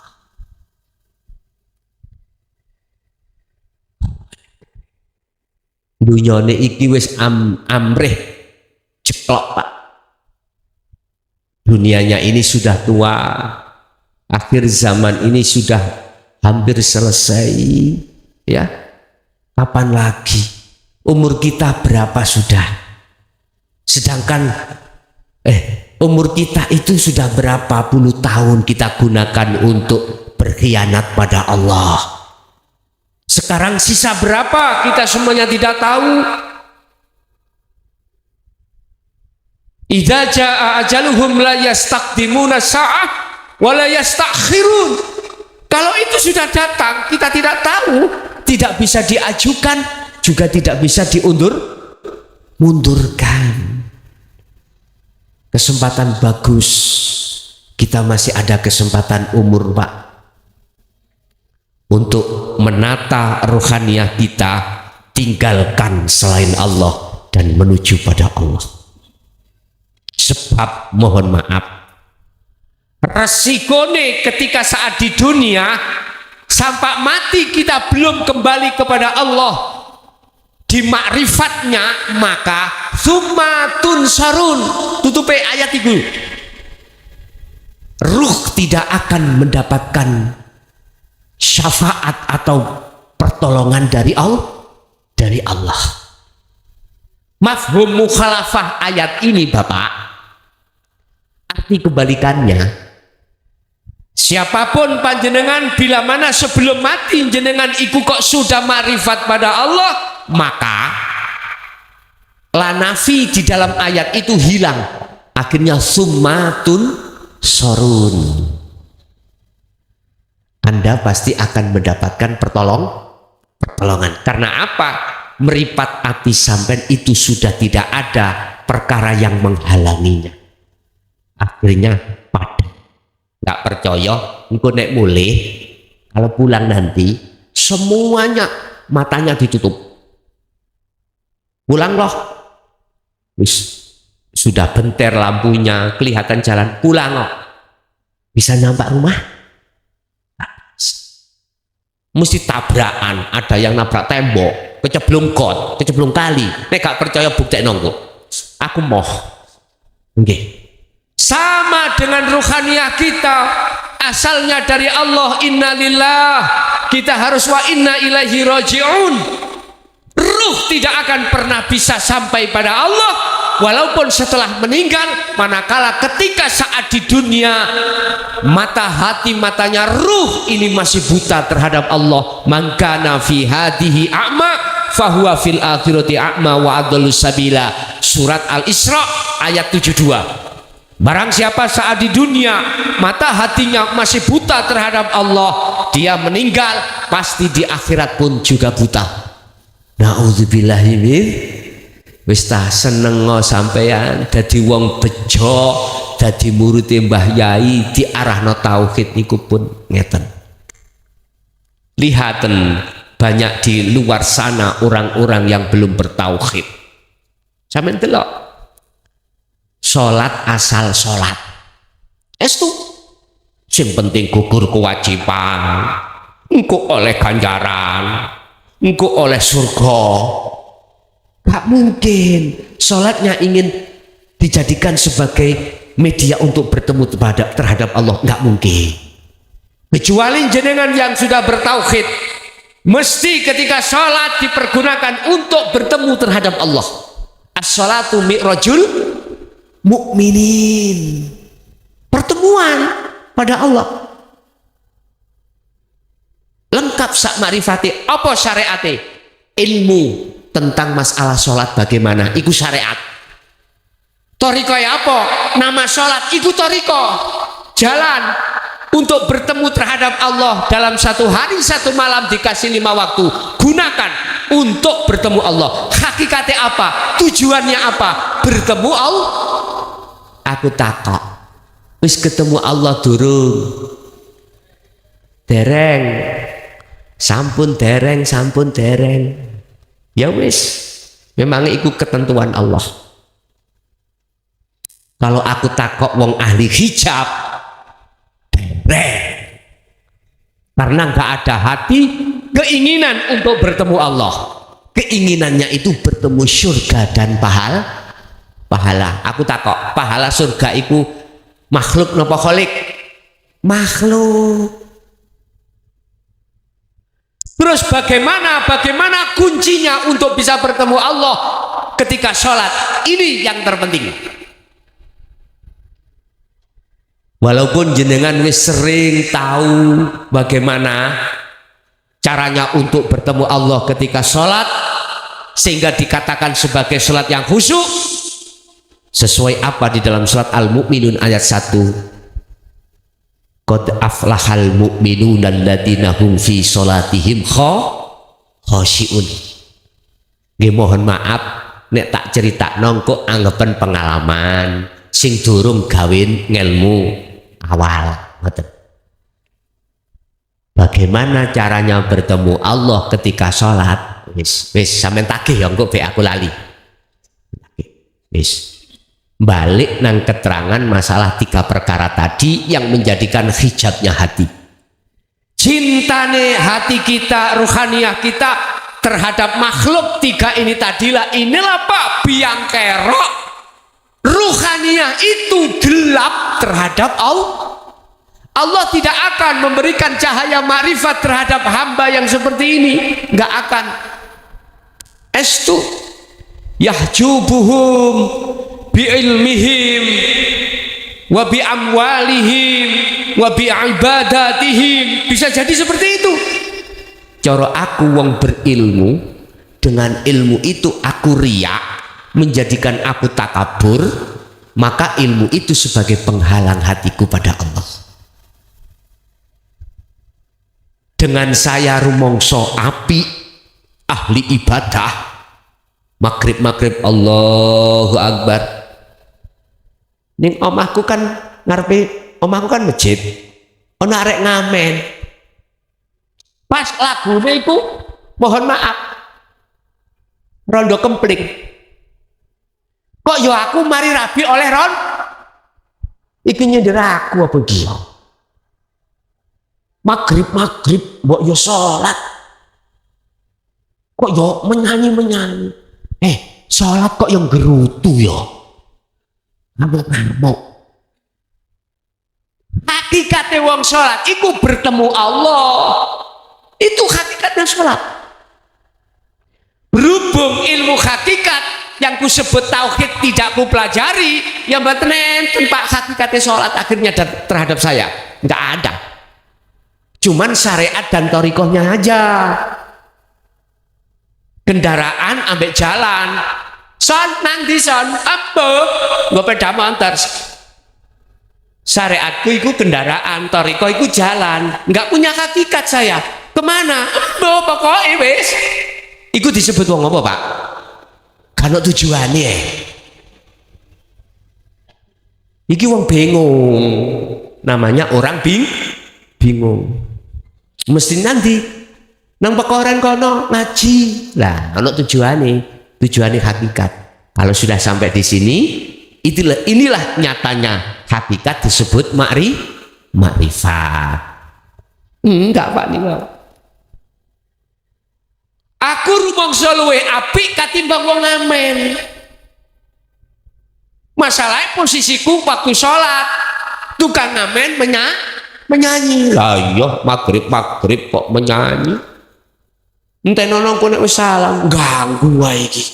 Dunyane iki wis amrih ceklok Pak. Dunianya ini sudah tua, akhir zaman ini sudah hampir selesai. Ya, kapan lagi? Umur kita berapa sudah? Sedangkan umur kita itu sudah berapa puluh tahun kita gunakan untuk berkhianat pada Allah. Sekarang sisa berapa kita semuanya tidak tahu. Idza jaa ajaluhum la yastaqdimuna sa'ah wa la yastakhirun. Kalau itu sudah datang kita tidak tahu, tidak bisa diajukan, juga tidak bisa mundurkan. Kesempatan bagus, kita masih ada kesempatan umur Pak untuk menata rohaniyah kita, tinggalkan selain Allah dan menuju pada Allah. Sebab mohon maaf, resikone ketika saat di dunia sampai mati kita belum kembali kepada Allah di makrifatnya, maka summa tunsarun, tutupe ayat itu, ruh tidak akan mendapatkan syafaat atau pertolongan dari Allah. Mafhum mukhalafah ayat ini Bapak, arti kebalikannya, Siapapun panjenengan bila mana sebelum mati jenengan iku kok sudah ma'rifat pada Allah, maka lanafi di dalam ayat itu hilang, akhirnya summatun sorun, Anda pasti akan mendapatkan pertolongan. Karena apa? Meripat hati sampean itu sudah tidak ada perkara yang menghalanginya, akhirnya pada nggak percaya engko nek mulih kalau pulang nanti semuanya matanya ditutup, pulang loh wis sudah benter lampunya kelihatan jalan, pulang loh bisa nyampe rumah mesti tabrakan, ada yang nabrak tembok, keceblung got, keceblung kali. Nek gak percaya bukti nongko aku mau nggih. Sama dengan ruhaniyah kita, asalnya dari Allah, innalillah, kita harus wa inna ilaihi raji'un. Ruh tidak akan pernah bisa sampai pada Allah walaupun setelah meninggal, manakala ketika saat di dunia mata hati matanya ruh ini masih buta terhadap Allah. Man kana fi hadihi a'ma fahuwa fil akhirati a'ma wa adallu sabila. Surat Al-Isra ayat 72. Barang siapa saat di dunia mata hatinya masih buta terhadap Allah, dia meninggal pasti di akhirat pun juga buta. Na'udzubillahi min. Wis ta seneng sampeyan dadi wong bejo, dadi murid Mbah Yai, diarahno tauhid niku pun ngeten. Lihaten banyak di luar sana orang-orang yang belum bertauhid. Sampeyan delok salat asal salat. Estu sing penting gugur kewajiban, engko oleh ganjaran, engko oleh surga. Gak mungkin sholatnya ingin dijadikan sebagai media untuk bertemu terhadap Allah, gak mungkin. Kecuali jenengan yang sudah bertauhid, mesti ketika sholat dipergunakan untuk bertemu terhadap Allah. As-sholatu mi'rajul mu'minin, pertemuan pada Allah. Lengkap sak ma'rifati. Apa syariate? Ilmu tentang masalah sholat bagaimana, iku syariat. Toriko ya apa? Nama sholat iku toriko, jalan untuk bertemu terhadap Allah dalam satu hari satu malam dikasih 5 waktu, gunakan untuk bertemu Allah. Hakikatnya apa? Tujuannya apa? Bertemu Allah. Aku takok, wis ketemu Allah durung? Dereng, sampun dereng, sampun dereng. Ya wis, memang itu ketentuan Allah. Kalau aku takok wong ahli hijab, karena nggak ada hati keinginan untuk bertemu Allah. Keinginannya itu bertemu surga dan pahala. Aku takok, pahala surga itu makhluk napa kholik? Makhluk. Terus bagaimana kuncinya untuk bisa bertemu Allah ketika sholat? Ini yang terpenting. Walaupun jenengan wis sering tahu bagaimana caranya untuk bertemu Allah ketika sholat, sehingga dikatakan sebagai sholat yang khusyuk, sesuai apa di dalam surat Al-Mu'minun ayat 1. Qad aflahal mu'minuna alladziina hum fi sholatihim khashi'un. Nggih mohon maaf nek tak critakno kok anggapan pengalaman sing durung gawin ngelmu awal ngoten. Bagaimana caranya bertemu Allah ketika sholat? Wis sampean tagih ya engko be aku lali. Wis balik nang keterangan masalah 3 perkara tadi yang menjadikan hijabnya hati. Cintane hati kita, ruhaniyah kita terhadap makhluk 3 ini tadilah, inilah Pak biang kerok. Ruhaniyah itu gelap terhadap Allah. Allah tidak akan memberikan cahaya makrifat terhadap hamba yang seperti ini, nggak akan. Estu yahjubuhum bi ilmihim wa bi amwalihim wa bi'ibadatihim. Bisa jadi seperti itu. Cara aku wong berilmu, dengan ilmu itu aku riya, menjadikan aku takabur, maka ilmu itu sebagai penghalang hatiku pada Allah. Dengan saya rumongso api, ahli ibadah, maghrib Allahu Akbar. Ning omahku kan ngarepe omahku kan masjid. Ono arek ngamen. Pas lagune iku mohon maaf rondo kempling. Kok yo aku mari rabi oleh ron? Iki nyindir aku apa iki? Maghrib mbok yo salat. Kok yo menyanyi. Salat kok yang gerutu yo. Ngamuk. Hakikatnya wong salat iku bertemu Allah. Itu hakikatnya salat. Berhubung ilmu hakikat yang ku sebut tauhid tidak ku pelajari, yang mboten enten Pak hakikatnya salat akhirnya terhadap saya. Enggak ada. Cuman syariat dan thariqahnya aja. Kendaraan ambek jalan. Son nanti son apa? Nggo peda motor. Syariatku itu kendaraan, thariqah itu jalan. Enggak punya hakikat saya. Kemana? Pokoknya wis. Iku disebut wong apa, Pak? Kan tujuannya. Iki wong bingung. Namanya orang bingung. Mesti nanti nang pekoran kono ngaji. Lah, ana tujuannya hakikat. Kalau sudah sampai di sini, inilah nyatanya hakikat disebut makrifat. Enggak Pak niku. Aku rumangsa luwih apik katimbang wong ngamen. Masalahnya posisiku waktu sholat, tukang ngamen menyanyi. Lah iya maghrib kok menyanyi. Enten ono kok nek wis salam ganggu wae iki.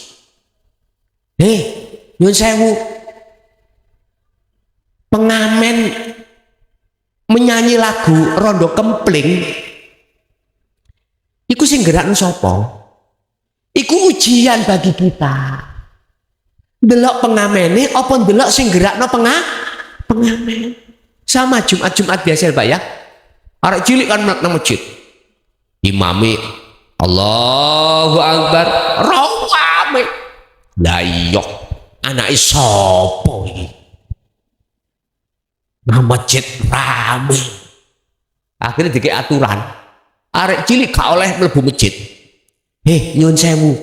Nyun sewu. Pengamen menyanyi lagu rondo kempling. Iku sing gerakno sapa? Iku ujian bagi kita. Delok pengamene apa delok sing gerakno pengamen. Sama Jumat biasa Pak ya. Arek cilik kan nang masjid. Imami Allahu Akbar rawame. Lah iya anake sapa iki? Nang masjid rame. Akhirnya dikek aturan. Arek cilik gak oleh mlebu masjid. Nyun sewu.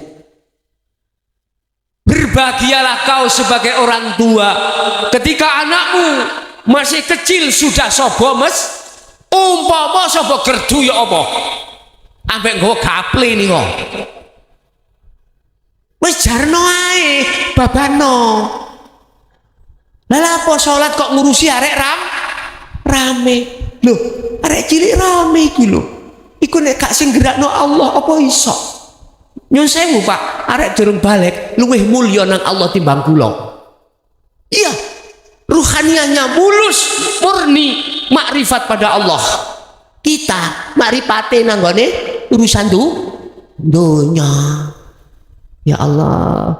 Berbahagialah kau sebagai orang tua ketika anakmu masih kecil sudah sobo umpama sobo gerdu ya apa ambek nggo gaple nih kok wis jarno ae babano. Lah apa salat kok ngurusi arek rame lho, arek cilik rame iki lho. Iku nek gak sing gerakno Allah apa iso? Nyun sewu Pak, arek durung balik luwih mulya nang Allah timbang kula. Iya, ruhaniannya mulus, murni, makrifat pada Allah. Kita makrifate nang gone urusan dunya. Ya Allah,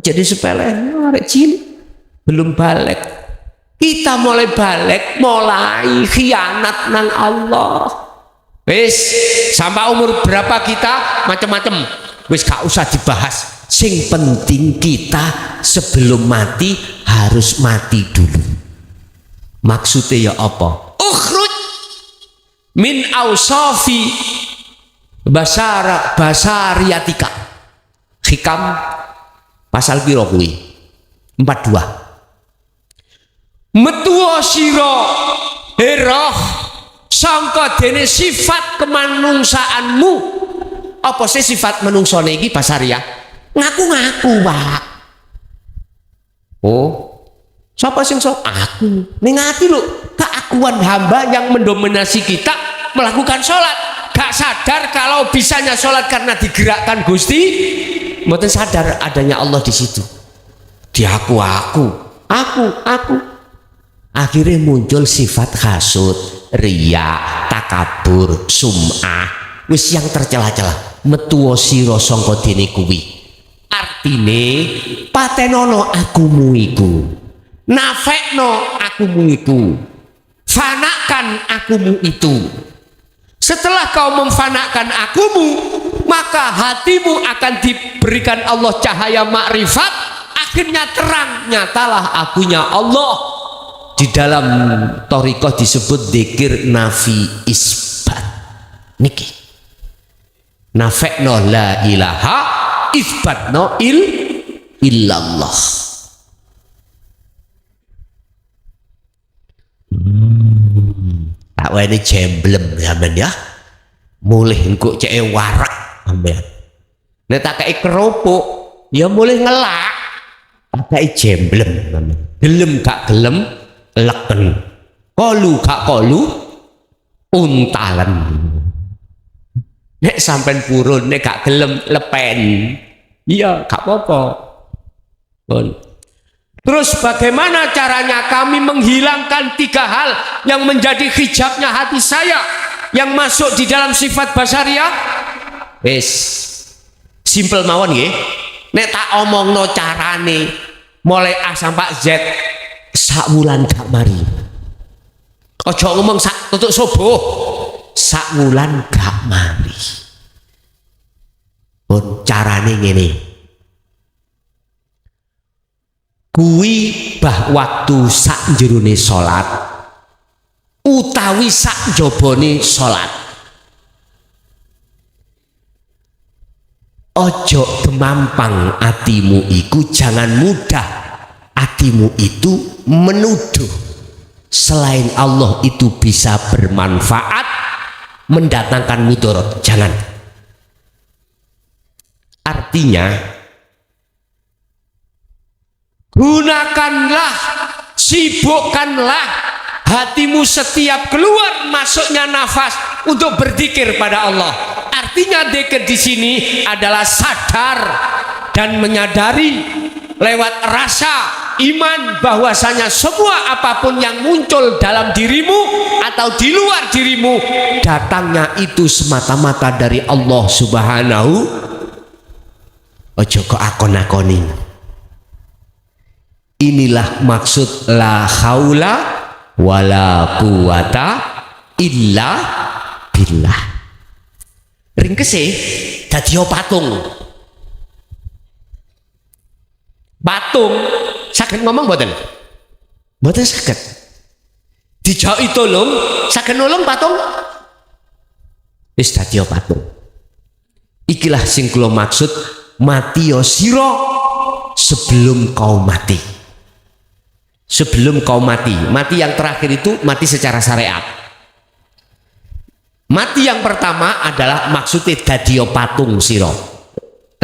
jadi sepele arek cilik belum balik. Kita mulai balik, mulai khianat nang Allah. Wis, sampai umur berapa kita macam-macam. Wis gak usah dibahas. Sing penting kita sebelum mati harus mati dulu. Maksudnya ya apa? Ukhruj min ausafi basariyatika. Hikam pasal piro kuwi? 42. Metuwa sira roh sangka dene sifat kemanungsaanmu. Apa sih sifat menungsone iki basariah? Ngaku-ngaku, Pak. Oh, siapa sing sok? Aku. Ning ati lho, keakuan hamba yang mendominasi kita melakukan sholat. Gak sadar kalau bisanya sholat karena digerakkan Gusti. Mboten sadar adanya Allah di situ. Di aku. Akhirnya muncul sifat hasud. riya, takabur, sum'ah, wis yang tercela-cela metuwa sira sangka dene kuwi. Artine patenono akumu iku, nafekno akumu iku, fanakan akumu itu. Setelah kau memfanakan akumu, maka hatimu akan diberikan Allah cahaya makrifat, akhirnya terang, nyatalah akunya Allah. Di dalam thariqah disebut dzikir nafi isbat. Niki nafekno la ilaha, isbatno illallah. Tak wani jemblem sampean ya. Mulih engko ceke warak sampean. Nek tak kei kerupuk ya mulih ngelak. Tak kei jemblem sampean. Gelem gak gelem leken. Kolu gak kolu untalan. Nek sampean purun nek gak gelem lepen. Iya, gak apa-apa. Terus bagaimana caranya kami menghilangkan 3 hal yang menjadi hijabnya hati saya yang masuk di dalam sifat basariah? Wis simple mawon nggih. Nek tak omongno carane mulai A sampai Z sak wulan gak mari. Ojo ngomong sak tutuk subuh, sak wulan gak mari. Pun carane ngene. Kuwi bah waktu sak jerone salat utawi sak jabone salat. Ojo gemampang atimu iku, jangan mudah atimu itu menuduh selain Allah itu bisa bermanfaat, mendatangkan mudarat. Jangan. Artinya gunakanlah, sibukkanlah hatimu setiap keluar masuknya nafas untuk berzikir pada Allah. Artinya zikir di sini adalah sadar dan menyadari lewat rasa iman bahwasanya semua apapun yang muncul dalam dirimu atau di luar dirimu datangnya itu semata-mata dari Allah Subhanahu. Ojo kok akon-akoni. Inilah maksud la haula wala quwata illa billah. Ringkese dadi patung. Patung saged ngomong mboten? Mboten saged. Dijauhi tolong, saged nolong patung? Wis dadi patung. Ikilah sing kula maksud mati sira sebelum kau mati. Sebelum kau mati. Mati yang terakhir itu mati secara syariat. Mati yang pertama adalah maksudnya dadio patung siro.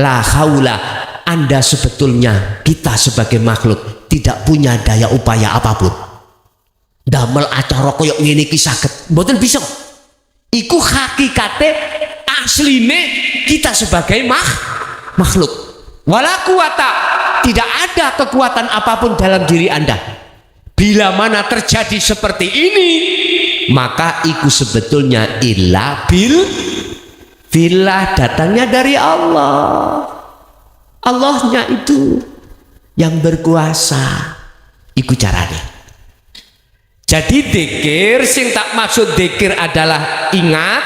La haula, Anda sebetulnya kita sebagai makhluk tidak punya daya upaya apapun. Damel acara koyok ngene iki saged mboten bisa. Iku hakikate asline kita sebagai makhluk. Wala kuwata, tidak ada kekuatan apapun dalam diri Anda. Bila mana terjadi seperti ini, maka itu sebetulnya illa billah, datangnya dari Allah. Allahnya itu yang berkuasa. Iku caranya. Jadi dzikir sing tak maksud dzikir adalah ingat,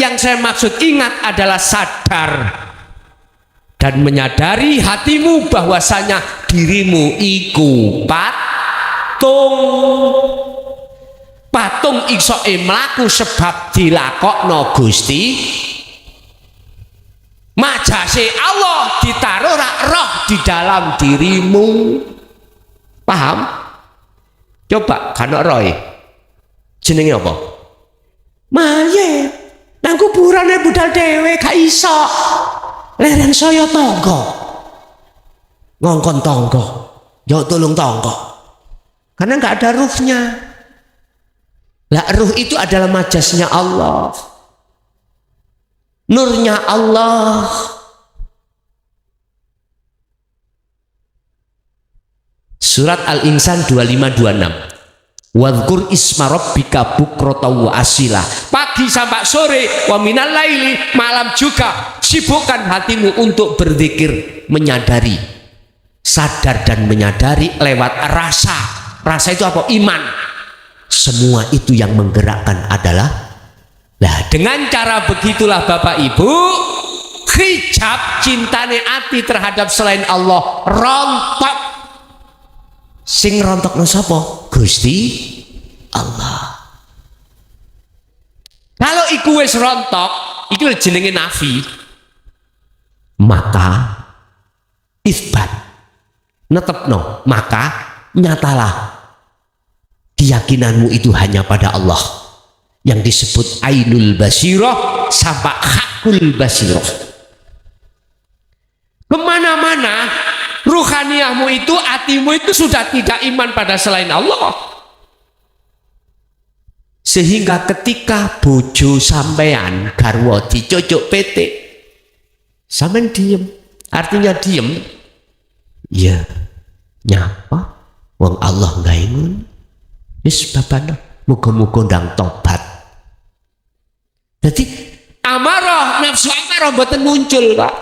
yang saya maksud ingat adalah sadar dan menyadari hatimu bahwasanya dirimu iku patung iso mlaku sebab dilakokno Gusti. Majase Allah ditaruh roh di dalam dirimu. Paham? Coba kana roe. Jenenge apa? Mayit. Nang kuburane budal dhewe gak iso. Leren saya tangga. Ngongkon tangga. Yo tulung tangga. Karena nggak ada ruhnya. Lah ruh itu adalah majasnya Allah. Nurnya Allah. Surat Al-Insan 2526. Wadhkur isma rabbika bukratan wa asila. Pagi sampai sore, wa minal laili, malam juga sibukkan hatimu untuk berzikir, menyadari, sadar dan menyadari lewat rasa. Rasa itu apa? Iman. Semua itu yang menggerakkan adalah. Nah, dengan cara begitulah Bapak Ibu, hijab cintane ati terhadap selain Allah rontok. Sing rontokno sapa? Gusti Allah. Kalau iku wis rontok, iku jenenge nafi. Maka isbat, netepno, maka nyatalah keyakinanmu itu hanya pada Allah yang disebut ainul basirah sampai hakul basirah. Kemana-mana ruhaniyahmu itu, hatimu itu sudah tidak iman pada selain Allah, sehingga ketika bojo sampean garwa dicocok PT sampean diem. Artinya diem, ya nyapa wong Allah nggak ingun wis babana muga-muga ndang tobat. Jadi amarah, nafsu amarah mboten muncul Pak,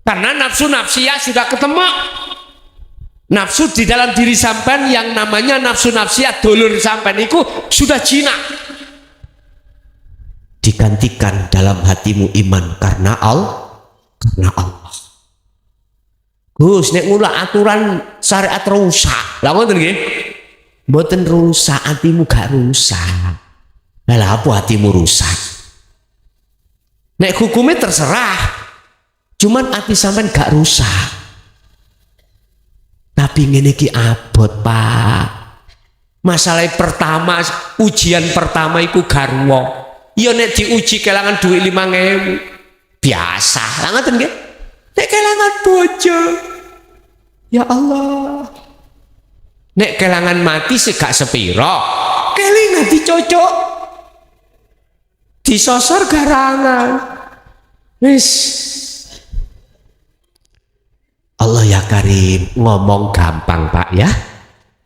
karena nafsu nafsiyah sudah ketemu. Nafsu di dalam diri sampean yang namanya nafsu nafsiyah dulur sampean itu sudah jinak. Digantikan dalam hatimu iman karena Allah. Gus nek ngula aturan syariat rusak. Lah ngoten nggih? Mboten rusak, hatimu gak rusak. Lah apa hatimu rusak? Nek hukumnya terserah. Cuman hati sampean gak rusak. Tapi ngene iki abot Pak. Masalah pertama, ujian pertama iku garwa. Ya nek diuji kelangan duit 5.000 biasa. Lah ngoten nggih? Nek kelangan bojo, ya Allah. Nek kelangan mati segak sepiro, kelingan dicocok, disosor garangan. Wis. Allah ya Karim, ngomong gampang Pak ya,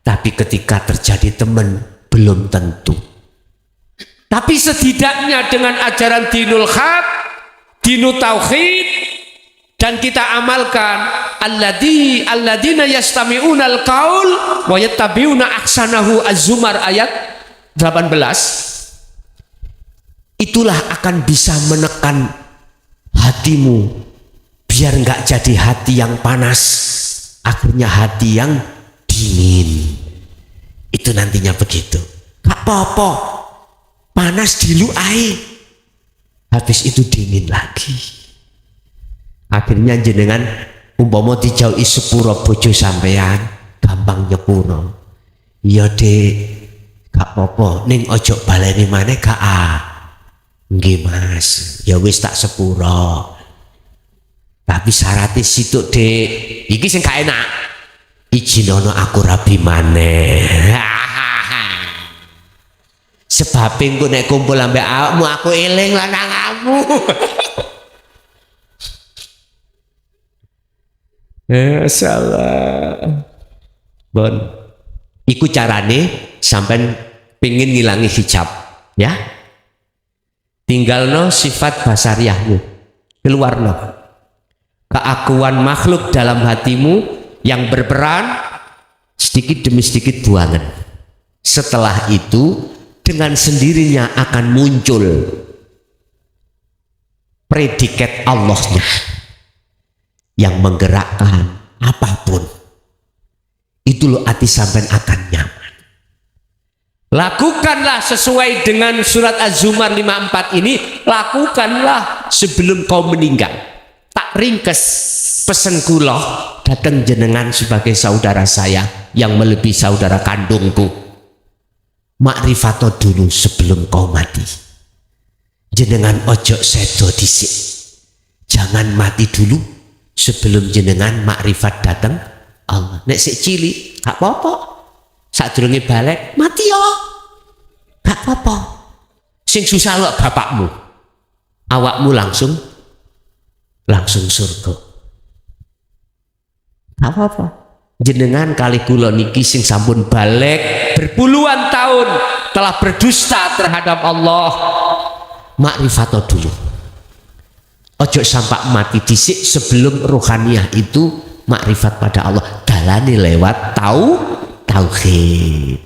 tapi ketika terjadi teman belum tentu. Tapi setidaknya dengan ajaran dinul haq, dinul tauhid, dan kita amalkan alladzina yastami'unal qaul wa yattabi'una ahsanahu Az-Zumar ayat 18, itulah akan bisa menekan hatimu biar nggak jadi hati yang panas, akhirnya hati yang dingin. Itu nantinya begitu. Gak apa-apa, panas dulu air, habis itu dingin lagi. Akhirnya jenengan umpama dijauhi sepuro bojo sampean gampang nyepuro. Iya Dek, gak apa-apa, ning ojo baleni maneh gak nggih Mas, ya wis tak sepuro. Tapi syaratnya situ Dek, iki sing gak enak, izinono aku rabi maneh. Sebab engko nek kumpul ambek awakmu aku eling lananganmu. Salah. Bon, iku carane sampean pengin ngilangi hijab, ya. Tinggalno sifat basariahmu, keluarno. Keakuan makhluk dalam hatimu yang berperan sedikit demi sedikit buangan. Setelah itu dengan sendirinya akan muncul predikat Allahnya yang menggerakkan apapun. Itu loh hati sampean akan nyaman. Lakukanlah sesuai dengan surat Az-Zumar 54 ini, lakukanlah sebelum kau meninggal. Tak ringkes pesen kula datang jenengan sebagai saudara saya yang melebihi saudara kandungku. Makrifato dulu sebelum kau mati. Jenengan ojo sedo dhisik. Jangan mati dulu sebelum jenengan makrifat datang Allah. Nek sik cilik gak apa-apa. Sadurunge balik mati ya. Gak apa-apa. Sing susah lho bapakmu. Awakmu langsung surga. Gak apa-apa. jenengan kali kula niki sing sampun balik berpuluhan tahun telah berdusta terhadap Allah, makrifat dulu. Ojo sampai mati dhisik sebelum ruhaniyah itu makrifat pada Allah. Dalane lewat tauhid.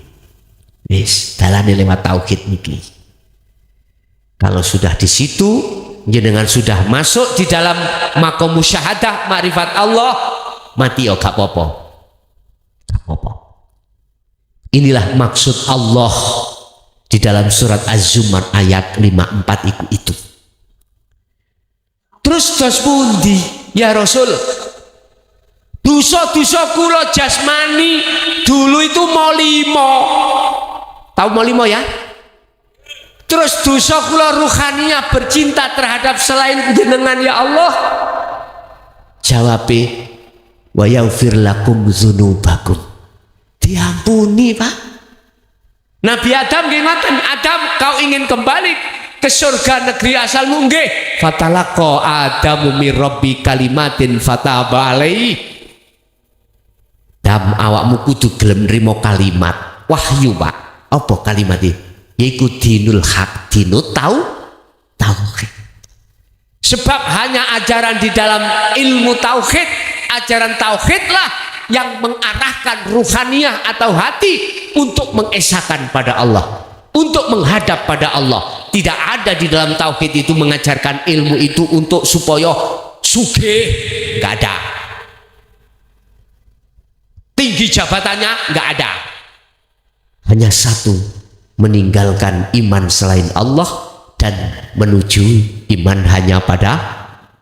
Wis, dalane lewat tauhid niki. Kalau sudah di situ jenengan sudah masuk di dalam makom musyahadah makrifat Allah, mati yo gak apa-apa. Gak apa-apa. Inilah maksud Allah di dalam surat Az-Zumar ayat 54 itu. Terus dos pundi ya Rasul? Dosa-dosa kula jasmani dulu itu mau 5. Tahu mau 5 ya? Terus dosa kula ruhaninya bercinta terhadap selain jenengan ya Allah. Jawabe wa yaghfir lakum dzunubakum. Diampuni, Pak. Nabi Adam gimana? Adam, kau ingin kembali ke surga negeri asalmu nggih? Fatalaqa Adamu mir rabbi kalimatin fataba alaihi. Dam awakmu kudu gelem nrimo kalimat wahyu, Pak. Apa kalimat iki? Yaiku dinul haq, dinut tauhid. Sebab hanya ajaran di dalam ilmu tauhid, ajaran tauhidlah yang mengarahkan ruhaniyah atau hati untuk mengesahkan pada Allah, untuk menghadap pada Allah. Tidak ada di dalam tauhid itu mengajarkan ilmu itu untuk supaya sugih, nggak ada. Tinggi jabatannya nggak ada. Hanya satu, meninggalkan iman selain Allah dan menuju iman hanya pada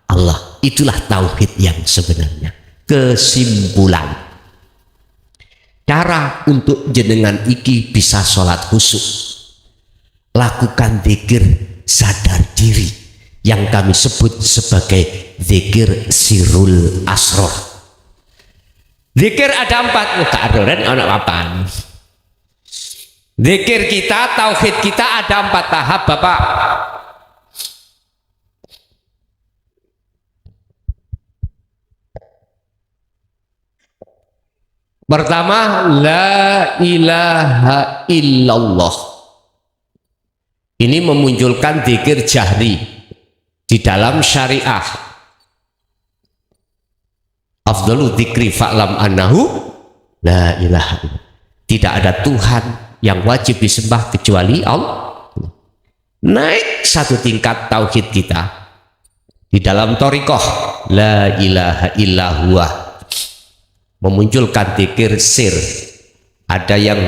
Allah. Itulah tauhid yang sebenarnya. Kesimpulan, cara untuk jenengan iki bisa sholat khusyuk, lakukan zikir sadar diri yang kami sebut sebagai zikir sirul asror. Zikir ada 4, muka adoran anak papan. Zikir kita, tauhid kita ada 4 tahap, Bapak. Pertama, la ilaha illallah. Ini memunculkan zikir jahri di dalam syariah. Afdalu dzikri fa'lam annahu la ilaha illallah. Tidak ada Tuhan yang wajib disembah kecuali Allah. Naik satu tingkat tauhid kita di dalam thariqah la ilaha illallah. Memunculkan zikir sir. Ada yang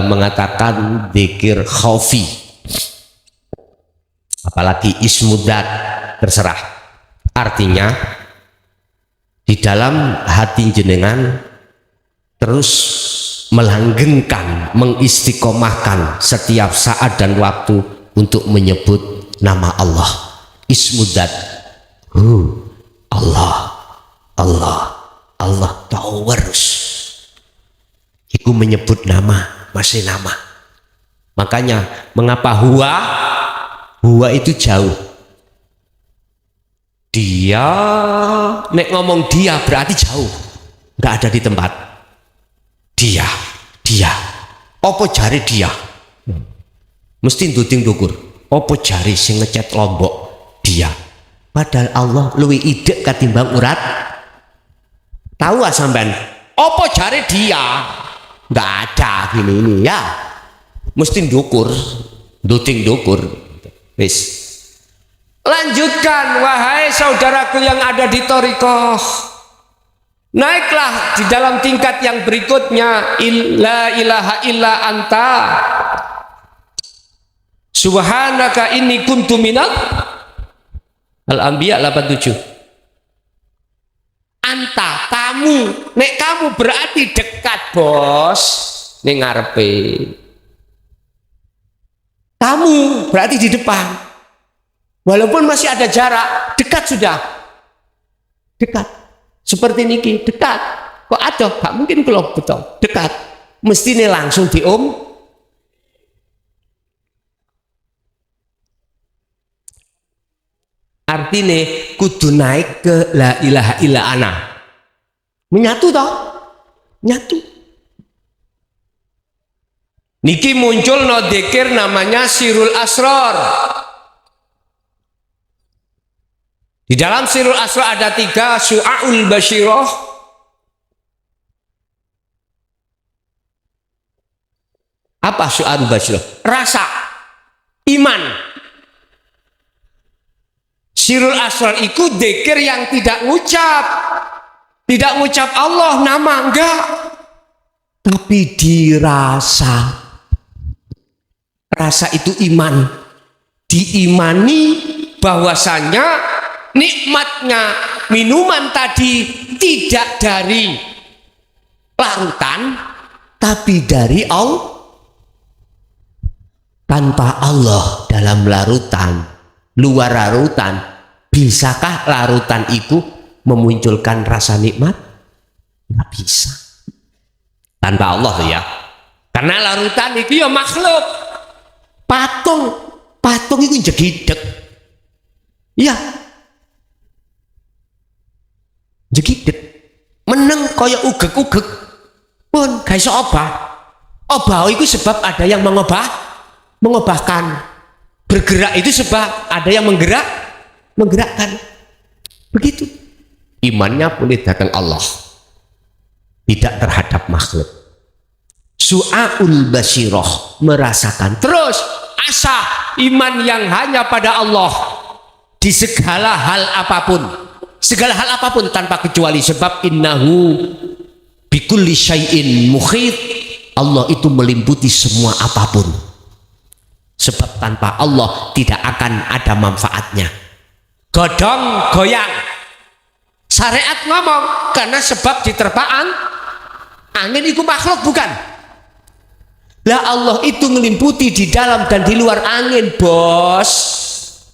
mengatakan zikir khaufi, apalagi ismudat, terserah. Artinya di dalam hati jenengan terus melanggengkan, mengistiqomahkan setiap saat dan waktu untuk menyebut nama Allah. Ismudat, Allah, Allah, Allah terus. Iku menyebut nama, masih nama. Makanya mengapa huwa itu jauh. Dia, nek ngomong dia berarti jauh, nggak ada di tempat. Dia, opo jari dia, mesti nduting dukur. Opo jari sing ngecat Lombok dia. Padahal Allah luwih idek katimbang urat. Tahu gak sampean? Opo jari dia? Nggak ada gini ya. Mesti dukur, nduting dukur. Wis. Lanjutkan wahai saudaraku yang ada di thariqah. Naiklah di dalam tingkat yang berikutnya, la ilaha illa anta subhanaka inni kuntu minal Al-Anbiya 87. Anta, kamu, nek kamu berarti dekat, bos, ning ngarepe. Kamu berarti di depan. Walaupun masih ada jarak, dekat sudah. Dekat. Seperti niki, dekat. Kok ada? Gak mungkin kalau betul. Dekat. Mestinya langsung Artinya kudu naik ke la ilaha illa ana. Menyatu toh? nyatu. Niki muncul no dzikir namanya Sirul Asrar. Di dalam Sirul Asrar ada 3 Syu'aul Basyirah. Apa Syu'aul Basyirah? Rasa iman. Sirul Asrar itu dzikir yang tidak ngucap Allah nama, enggak, tapi dirasa. Rasa itu iman, diimani bahwasanya nikmatnya minuman tadi tidak dari larutan, tapi dari Allah. Tanpa Allah dalam larutan, luar larutan, bisakah larutan itu memunculkan rasa nikmat? Nggak bisa. Tanpa Allah tuh ya. Karena larutan itu ya makhluk. Patung itu jegideg. Iya. Jegideg. Meneng kaya ugek-ugek. Pun gak iso obah. Obah itu sebab ada yang mengobahkan. Bergerak itu sebab ada yang menggerakkan. Begitu. Imannya boleh datang Allah, tidak terhadap makhluk. Syu'aul Basyirah, merasakan. Terus asa, iman yang hanya pada Allah di segala hal apapun. Segala hal apapun tanpa kecuali, sebab innahu bikulli syai'in muhit. Allah itu meliputi semua apapun. Sebab tanpa Allah tidak akan ada manfaatnya. Godong goyang, syariat ngomong, karena sebab diterpaan angin itu makhluk bukan? Lah Allah itu melimputi di dalam dan di luar angin, bos.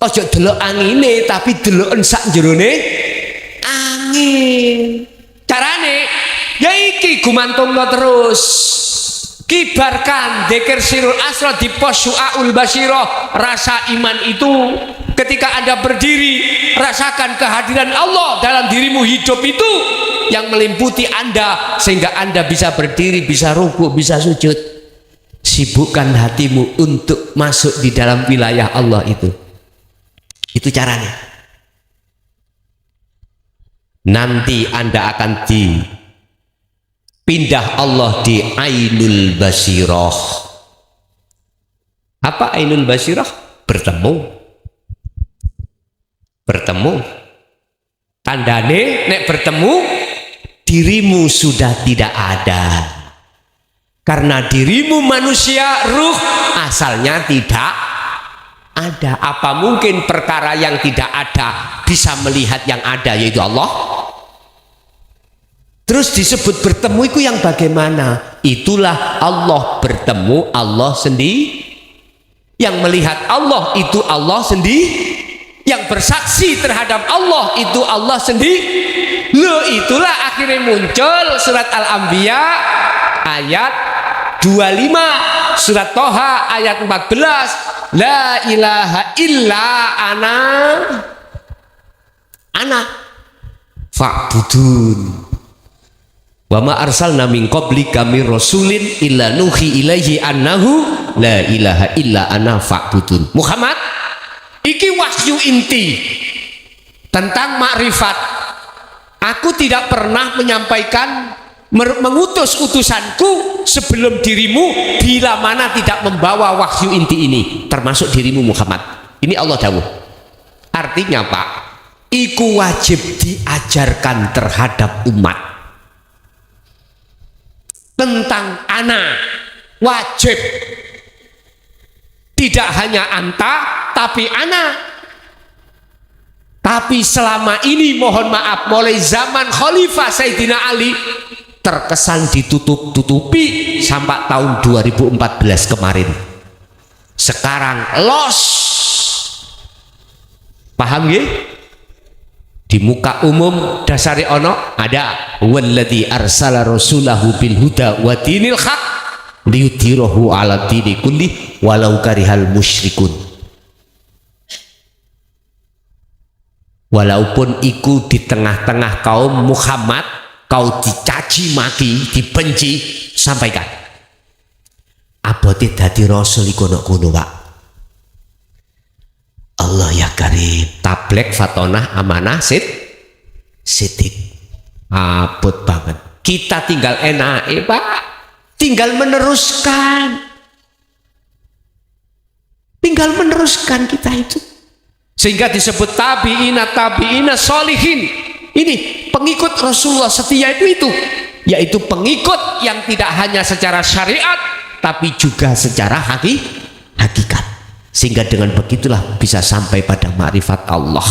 Ojo delok angine tapi deloken sak jerone angin. Carane ya iki gumantungno terus. Kibarkan dzikir Sirul Asrar di pos Syu'aul Basyirah. Rasa iman itu ketika Anda berdiri, rasakan kehadiran Allah dalam dirimu. Hidup itu yang melimputi Anda sehingga Anda bisa berdiri, bisa rukuk, bisa sujud. Sibukkan hatimu untuk masuk di dalam wilayah Allah itu. Itu caranya. Nanti Anda akan dipindah Allah di Ainul Basyirah. Apa Ainul Basyirah? Bertemu. Tandane nek bertemu, dirimu sudah tidak ada. Karena dirimu manusia, ruh asalnya tidak ada. Apa mungkin perkara yang tidak ada bisa melihat yang ada, yaitu Allah? Terus disebut bertemu itu yang bagaimana? Itulah Allah bertemu, Allah sendiri. Yang melihat Allah itu Allah sendiri. Yang bersaksi terhadap Allah itu Allah sendiri. Loh, itulah akhirnya muncul surat Al-Anbiya ayat 25, surat Toha ayat 14, la ilaha illa ana fa'budun wa ma arsalna min qablika mir rasulin illa nuhi ilaihi annahu la ilaha illa ana fa'budun. Muhammad, iki wahyu inti tentang makrifat. Aku tidak pernah menyampaikan, mengutus utusanku sebelum dirimu bila mana tidak membawa wahyu inti ini, termasuk dirimu Muhammad. Ini Allah dawuh. Artinya Pak, iku wajib diajarkan terhadap umat tentang ana, wajib. Tidak hanya anta tapi ana. Tapi selama ini mohon maaf, mulai zaman Khalifah Sayyidina Ali terkesan ditutup-tutupi sampai tahun 2014 kemarin. Sekarang los. Paham ya? Di muka umum dasari ono ada walladzi arsala rasulahu bil huda wa dinil haq liyudhhirahu ala dini kulli walau karihal musyrikun. Walaupun iku di tengah-tengah kaum Muhammad kau dicaci maki, dibenci, sampaikan. Abote dadi rasul iku kono Pak. Allah ya karim, tablek fatonah amanah sidik. Abot banget. Kita tinggal enak, Pak. Tinggal meneruskan. Tinggal meneruskan kita itu. Sehingga disebut tabi'ina solihin. Ini pengikut Rasulullah setia itu. Yaitu pengikut yang tidak hanya secara syariat, tapi juga secara hakikat. Sehingga dengan begitulah bisa sampai pada makrifat Allah.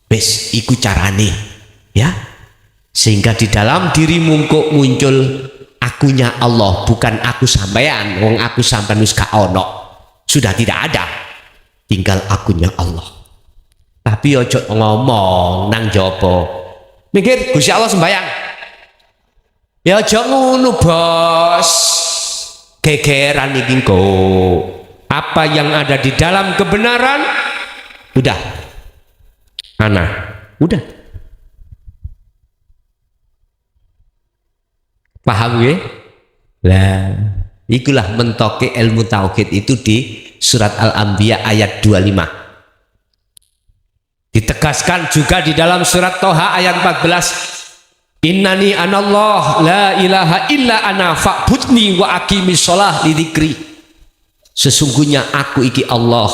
Wes, iku carane. Ya. Sehingga di dalam dirimu kok muncul akunya Allah, bukan aku sampean. Wong aku sampean wis gak ono. Sudah tidak ada, tinggal akunya Allah. Tapi ojo ngomong nang jopo mikir Gusti Allah sembayang ya, ojo ngono bos, gegeran iki kok. Apa yang ada di dalam kebenaran udah udah paham ya lah. Ikulah mentoke ilmu tauhid itu di surat Al-Anbiya ayat 25. Ditegaskan juga di dalam surat Toha ayat 14. Innani anallah la ilaha illa ana fa'budni wa aqimis shalah li dzikri. Sesungguhnya aku iki Allah,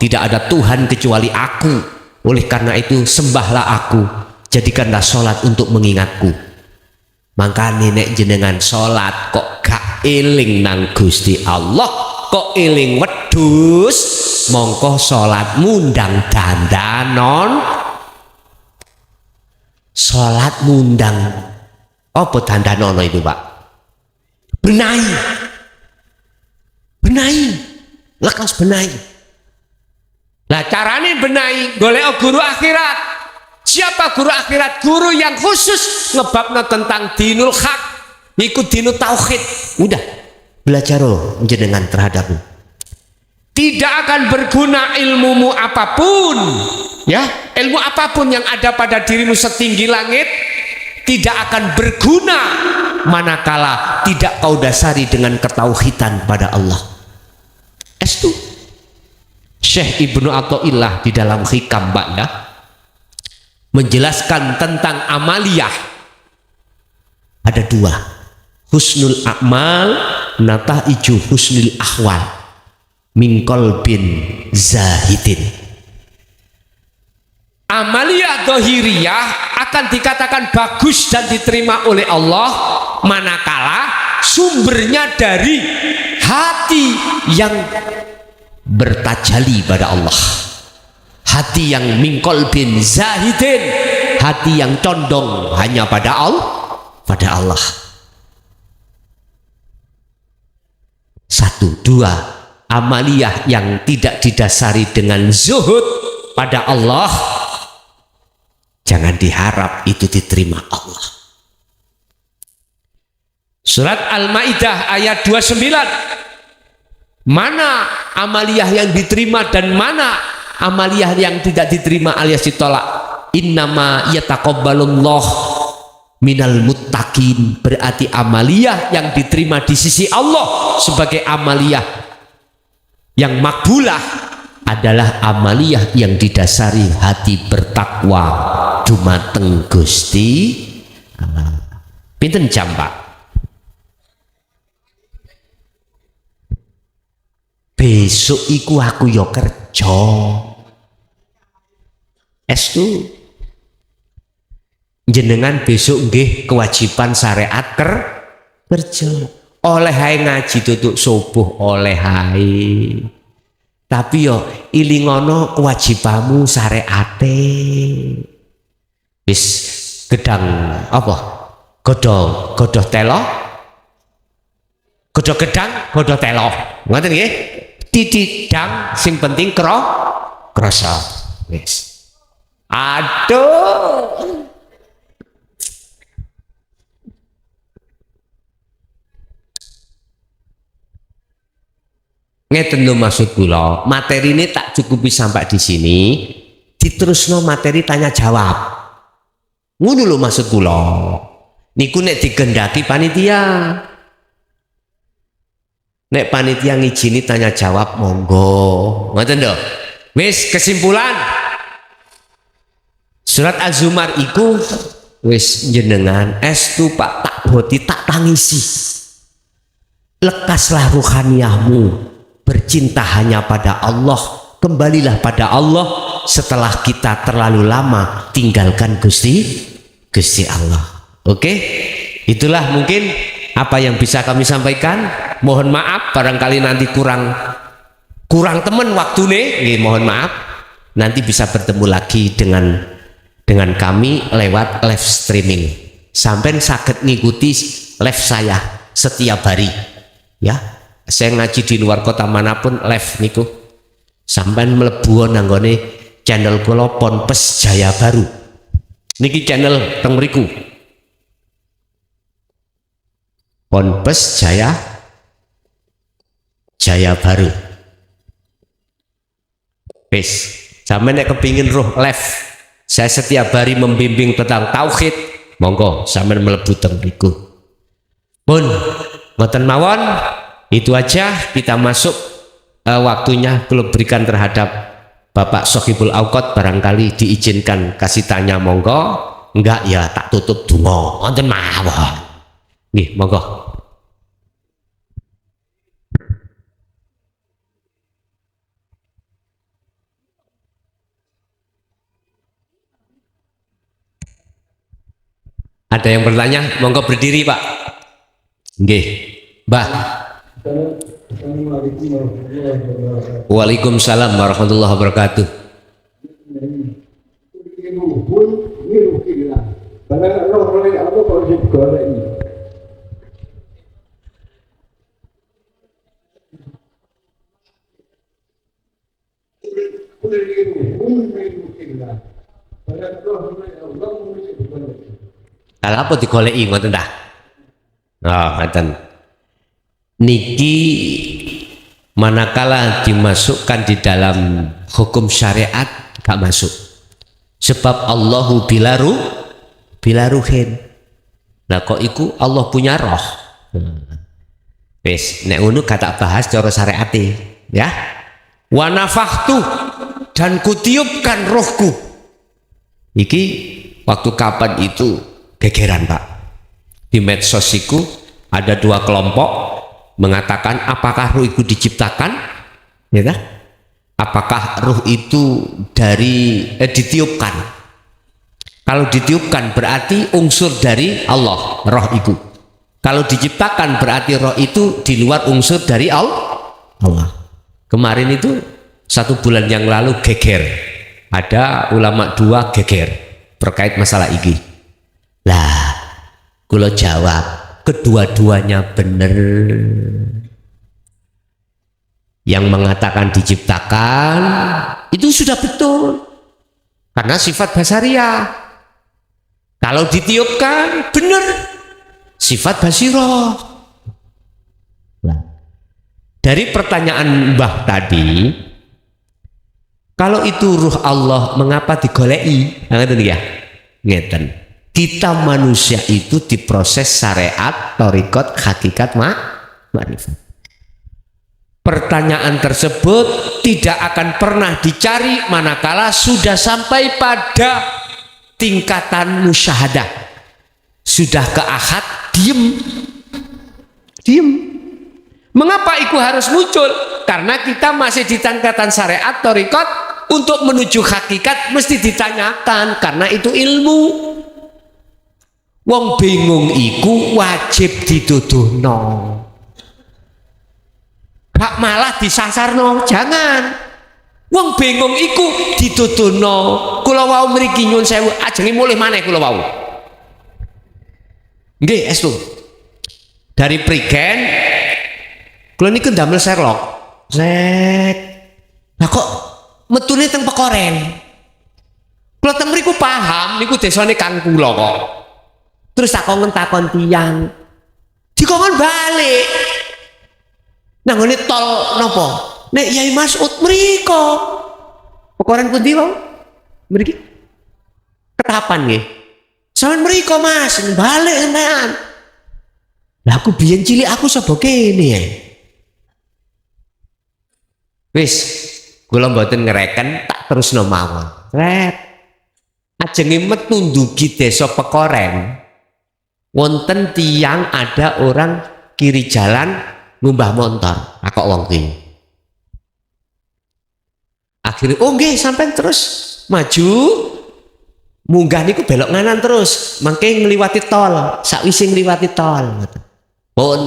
tidak ada Tuhan kecuali aku. Oleh karena itu sembahlah aku, jadikanlah sholat untuk mengingatku. Maka nenek jenengan sholat kok gak eling nang Gusti Allah, kok eling wedhus, mongko sholat mundang dandanon. Sholat mundang apa dandanono itu Pak? Benahi, lekas benahi. Lah carane benahi golek guru akhirat. Siapa guru akhirat? Guru yang khusus ngebabna tentang dinul hak, ikut dinul tauhid. Udah belajar jenengan terhadapmu. Tidak akan berguna ilmumu apapun, ya, ilmu apapun yang ada pada dirimu setinggi langit tidak akan berguna manakala tidak kau dasari dengan ketauhidan pada Allah. Estu Syekh Ibnu Athaillah di dalam Hikam Mbak menjelaskan tentang amaliyah ada dua, husnul a'mal nataiju husnul ahwal min qalbin zahidin. Amaliyah dohiriyah akan dikatakan bagus dan diterima oleh Allah manakala sumbernya dari hati yang bertajali pada Allah, hati yang min qalbin zahidin, hati yang condong hanya pada Allah. Satu, dua, amaliyah yang tidak didasari dengan zuhud pada Allah, jangan diharap itu diterima Allah. Surat Al-Maidah ayat 29. Mana amaliyah yang diterima dan mana amaliyah yang tidak diterima alias ditolak? Innama yataqabbalullah minal muttaqin. Berarti amaliyah yang diterima di sisi Allah sebagai amaliyah yang makbulah adalah amaliyah yang didasari hati bertakwa dumateng Gusti Allah. Pinten jam Pak? Besok iku aku yo kerja. Estu jenengan besok nggih kewajiban syariat kerja. Oleh hai ngaji tutuk subuh oleh hai. Tapi yo ilingono kewajibanmu syariate. Wis gedang apa? Godoh telo. Godoh gedang, godoh telo. Ngoten nggih? Tidang sing penting krasa. Wis. Aduh. Ngeten lho maksud kula, materi ini tak cukupi sampai di sini, diterusno materi tanya jawab. Ngono lho maksud kula. Niku nek digendaki panitia. Nek panitia ngijini tanya jawab monggo. Ngoten lho. Wis kesimpulan. Surat Az-Zumar iku wis jenengan estu Pak tak boti tak tangisi. Lekaslah ruhaniyahmu, bercinta hanya pada Allah, kembalilah pada Allah setelah kita terlalu lama tinggalkan Gusti Allah. Oke? Itulah mungkin apa yang bisa kami sampaikan. Mohon maaf barangkali nanti kurang temen waktu nih, mohon maaf. Nanti bisa bertemu lagi dengan kami lewat live streaming. Sampai sakit ngikuti live saya setiap hari. Ya, saya ngaji di luar kota manapun live niku. Sampai mlebu nanggone channel kula Ponpes Jaya Baru. Niki channel teng mriku. Ponpes Jaya Baru. Wis, sampeyan nek kepingin roh live, saya setiap hari membimbing tentang tauhid, monggo sampeyan mlebu teng mriku. Pun ngoten mawon, itu aja kita masuk waktunya kula berikan terhadap Bapak Sohibul Auqad, barangkali diizinkan kasih tanya monggo, enggak ya tak tutup donga. Ngoten mawon. Nggih, monggo. Ada yang bertanya? Monggo berdiri, Pak. Nggih, Mbah. Waalaikumsalam warahmatullahi wabarakatuh. Kalau apa digoleki ngoten dah? Oh, ngoten. Niki manakala dimasukkan di dalam hukum syariat gak masuk. Sebab Allahu bilaruhin. Nah kok iku Allah punya roh. Wis nek ngono kata bahas cara syariate, ya. Wa nafakhtu dan kutiupkan rohku. Iki waktu kapan itu gegeran, Pak. Di medsos iku ada dua kelompok mengatakan apakah ruh itu diciptakan, ya kan? Apakah ruh itu ditiupkan? Kalau ditiupkan berarti unsur dari Allah, roh itu. Kalau diciptakan berarti roh itu di luar unsur dari Allah. Kemarin itu 1 bulan yang lalu geger, ada ulama 2 geger terkait masalah ini. Lah, kalau jawab kedua-duanya benar. Yang mengatakan diciptakan itu sudah betul karena sifat basariah. Kalau ditiupkan benar sifat basirah. Nah, dari pertanyaan Mbah tadi, kalau itu ruh Allah mengapa digoleki? Ngeten ya, ngeten. Kita manusia itu diproses syariat, thariqat, hakikat, ma'rifat. Pertanyaan tersebut tidak akan pernah dicari manakala sudah sampai pada tingkatan musyahadah. Sudah ke ahad, diem. Mengapa itu harus muncul? Karena kita masih di tingkatan syariat, thariqat, untuk menuju hakikat mesti ditanyakan karena itu ilmu. Wong bingung iku wajib dituduhno. Gak malah disasarno, jangan. Wong bingung iku dituduhno. Kula wau mriki nyuwun sewu, ajenge mulih maneh kula wau. Nggih, estu. Dari Prigen kula niku ndamel Sherlock. Lah kok metune teng Pekoren. Kula teng mriku paham niku desane Kang kula kok. Terus takon tiyang. Dikongkon balik. Nah ngene tol napa? Nek Yai Mas'ud mriko. Pekoran pundi wae? Mriki. Ketapan nggih. Sampeyan mriko Mas, balik sampean. Lah aku biyen cilik aku sapa kene ya. Wis, kula mboten ngereken tak terusno mawon. Ret. Ajenge metu ndugi desa Pekoren. Wonten tiang ada orang kiri jalan ngumbah motor, takok wong kuwi. Akhirnya oh nggih sampean terus maju munggah niku belok nganan terus mangke ngliwati tol sakwise ngliwati tol pun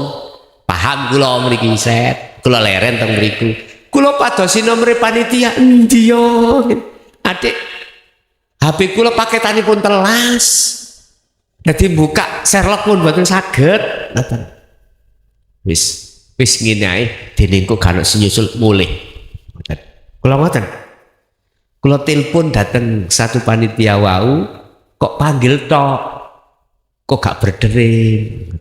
paham kula mriki set kula leren teng mriku kula padosi nomor panitia endi yo adik HP kula paketanipun telas dadi buka Sherlock pun mboten saged ngoten wis ngene ae dene engko gak ono sing nyusul mulih ngoten kula ngoten kula telepon dateng satu panitia wau kok panggil tok kok gak berdering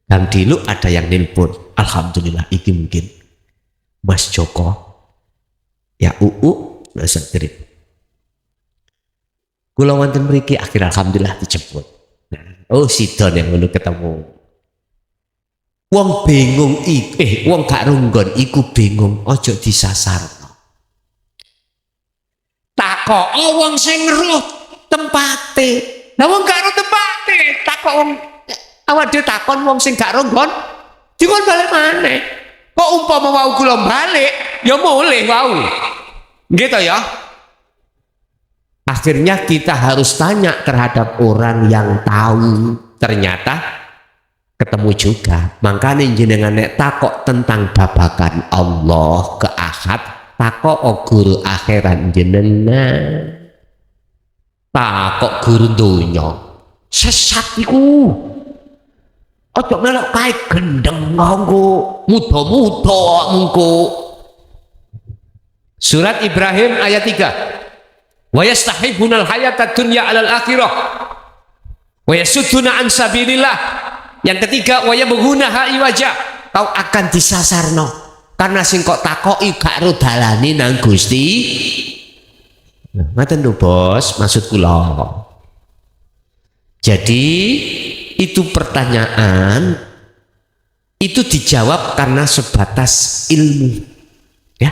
dan dulu ada yang nelpon alhamdulillah iki mungkin Mas Joko ya nasa trip kula wonten mriki akhir alhamdulillah dijemput oh sidon yang ngono ketemu wong bingung wong gak runggon iku bingung ojo disasar takok wong sing roh tempate. Lah wong gak roh tempate, takok wong awak dhewe takon wong sing gak roh nggon dikon balik maneh. Kok umpama wau kula balik ya mulih wau. Nggih to ya? Akhirnya kita harus tanya terhadap orang yang tahu ternyata ketemu juga. Makanya jenengan nek takok tentang babakan Allah ke Ahad takok guru akhirat jenengan takok guru donya sesat iku ojo melok kae gendeng nganggo muda-muda mengko surat Ibrahim ayat 3 wa yastahibunal hayatad dunya 'alal akhirah wa yasudduna an sabilillah yang ketiga wa yabghunaha iwaja kau akan disasarno karena sing kok takoki gak ro dalane nang Gusti. Ngoten lho Bos, maksud kula. Jadi itu pertanyaan itu dijawab karena sebatas ilmu. Ya.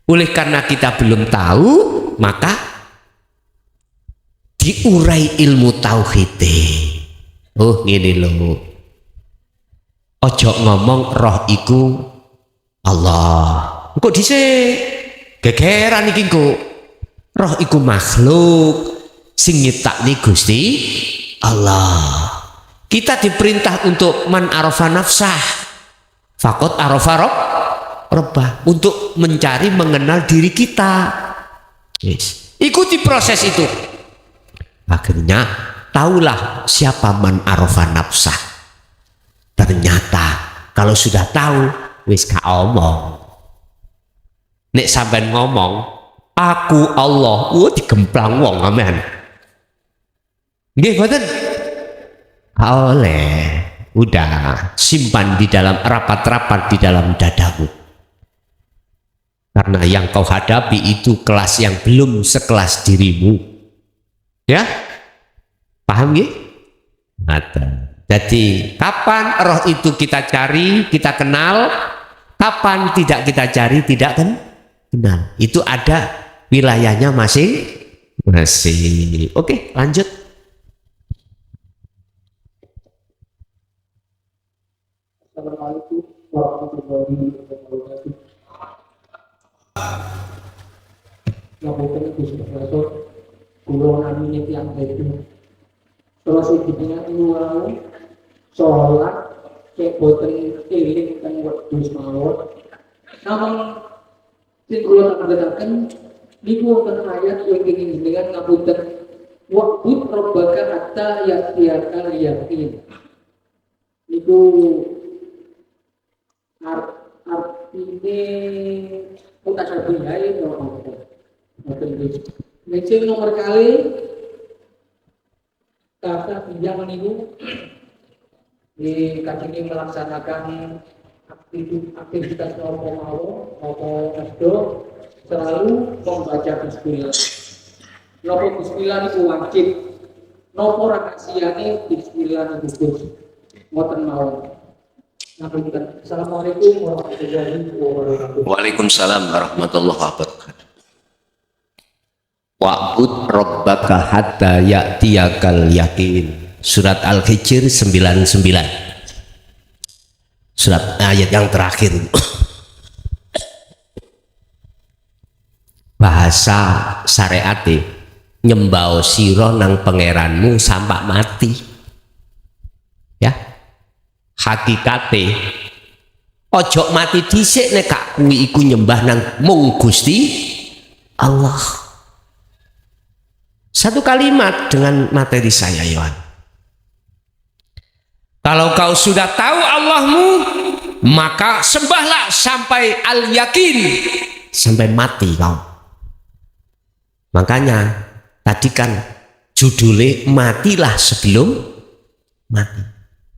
Oleh karena kita belum tahu, maka diurai ilmu tauhid. Oh, ngene lho. Ojo ngomong roh iku Allah. Kok dhisik gegeran iki kok. Roh iku makhluk sing nyiptakne Gusti Allah. Kita diperintah untuk man arafa nafsah faqad arafa rabbah untuk mencari mengenal diri kita. Yes. Ikuti proses itu. Akhirnya tahulah siapa man arafa nafsah. Ternyata kalau sudah tahu wis gak omong. Nek sampean ngomong, aku Allah, digemplang wong amen. Nggih mboten? Oleh, udah simpan di dalam rapat-rapat di dalam dadamu. Karena yang kau hadapi itu kelas yang belum sekelas dirimu. Ya? Paham nggih? Jadi kapan roh itu kita cari, kita kenal, kapan tidak kita cari, tidak kenal. Itu ada wilayahnya masing-masing. Oke, lanjut. Assalamualaikum warahmatullahi wabarakatuh. Ngapunten Gusti Profesor, kula namine tiyang itu. Terus dipingat niku sholat cek boten eling teng wedhus mawon. Namun sing kula tanggepaken niku wonten ayat yang ingin jenengan ngapunten wa'bud rabbaka hatta ya'tiyakal yaqin. Niku artine mutasyabihain ya apa. Ngoten nomor kali kata pinjam niku di kajenge melaksanakan aktivitas nopo mawon nopo esdo selalu membaca bismillah. Nopo bismillah niku wajib nopo rakasiane bismillah gugus ngoten mawon. Assalamualaikum warahmatullahi wabarakatuh. Waalaikumsalam warahmatullahi wabarakatuh. Wa'bud rabbaka hatta ya'tiyakal yakin. Surat Al-Hijr 99. Surat ayat yang terakhir. Bahasa syariate nyembah sira nang pangeranmu sampai mati. Ya. Hakikate ojo mati dhisik nek gak kuwi iku nyembah nang mung Gusti Allah. Satu kalimat dengan materi saya, Yohan. Kalau kau sudah tahu Allahmu, maka sembahlah sampai al-yakin, sampai mati kau. Makanya tadi kan judulnya matilah sebelum mati.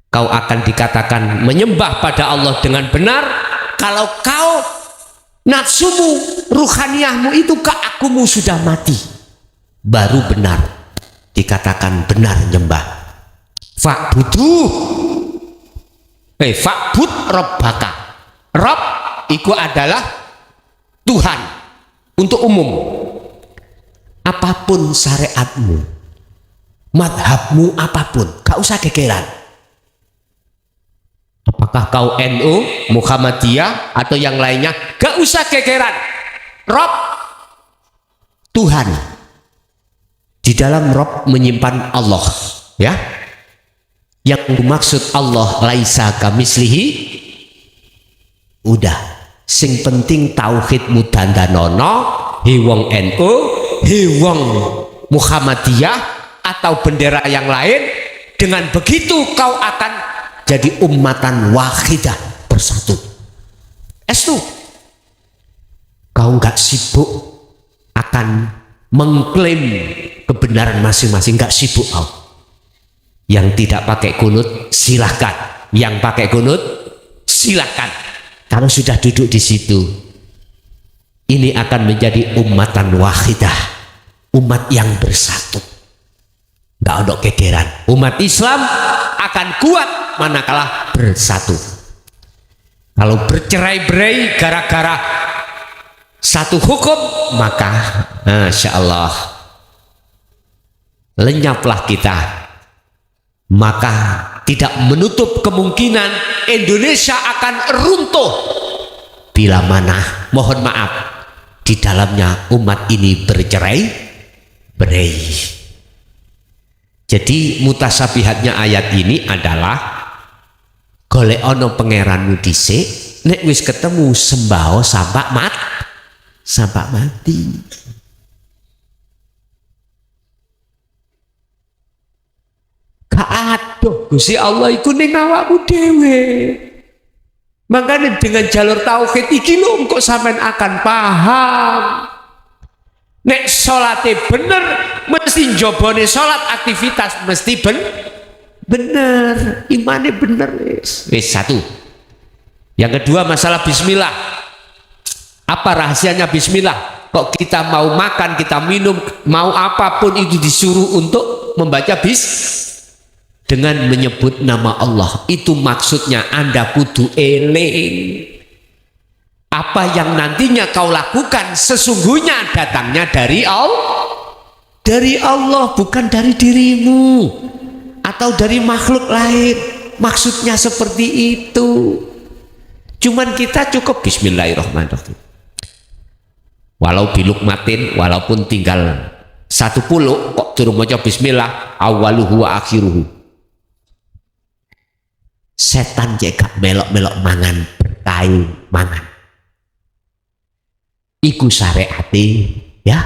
Kau akan dikatakan menyembah pada Allah dengan benar kalau kau nafsumu, ruhaniyahmu itu keakumu sudah mati. Baru benar dikatakan benar nyembah. Fa'bud rabbaka. Rabb itu adalah Tuhan untuk umum. Apapun syariatmu, madhabmu apapun, gak usah gegeran. Apakah kau NU, Muhammadiyah atau yang lainnya, gak usah gegeran. Rabb Tuhan. Di dalam Rabb menyimpan Allah, ya. Yang dimaksud Allah laisa kamislihi, udah. Sing penting tauhidmu dandanono, hiwong NU, hiwong Muhammadiyah atau bendera yang lain. Dengan begitu kau akan jadi ummatan wahidah, bersatu. Estu, kau nggak sibuk akan mengklaim kebenaran masing-masing, nggak sibuk kau. Yang tidak pakai kunut silahkan, yang pakai kunut silahkan. Kalau sudah duduk di situ, ini akan menjadi ummatan wahidah, umat yang bersatu. Nggak ada kegeran. Umat Islam akan kuat manakala bersatu. Kalau bercerai-berai gara-gara satu hukum, maka Masya Allah lenyaplah kita. Maka tidak menutup kemungkinan Indonesia akan runtuh bila mana, mohon maaf, di dalamnya umat ini bercerai-berai. Jadi mutasabihatnya ayat ini adalah golek ono pangeranmu dhisik, nek wis ketemu sembah sampai mati. Gak adoh Gusti Allah iku ning awakmu dhewe. Makanya dengan jalur tauhid iki lho engko sampean akan paham. Nek salate bener mesti njobone salat aktivitas mesti bener, imane bener wis. Satu. Yang kedua masalah bismillah. Apa rahasianya bismillah? Kok kita mau makan, kita minum, mau apapun itu disuruh untuk membaca dengan menyebut nama Allah. Itu maksudnya Anda kudu eling. Apa yang nantinya kau lakukan sesungguhnya datangnya dari Allah, bukan dari dirimu atau dari makhluk lain. Maksudnya seperti itu. Cuman kita cukup bismillahirrahmanirrahim. Walau bilukmatin, walaupun tinggal satu puluk kok turun maca bismillah awaluhu wa akhiruhu. Setan jeka melok-melok mangan berkain mangan. Iku syariati, ya.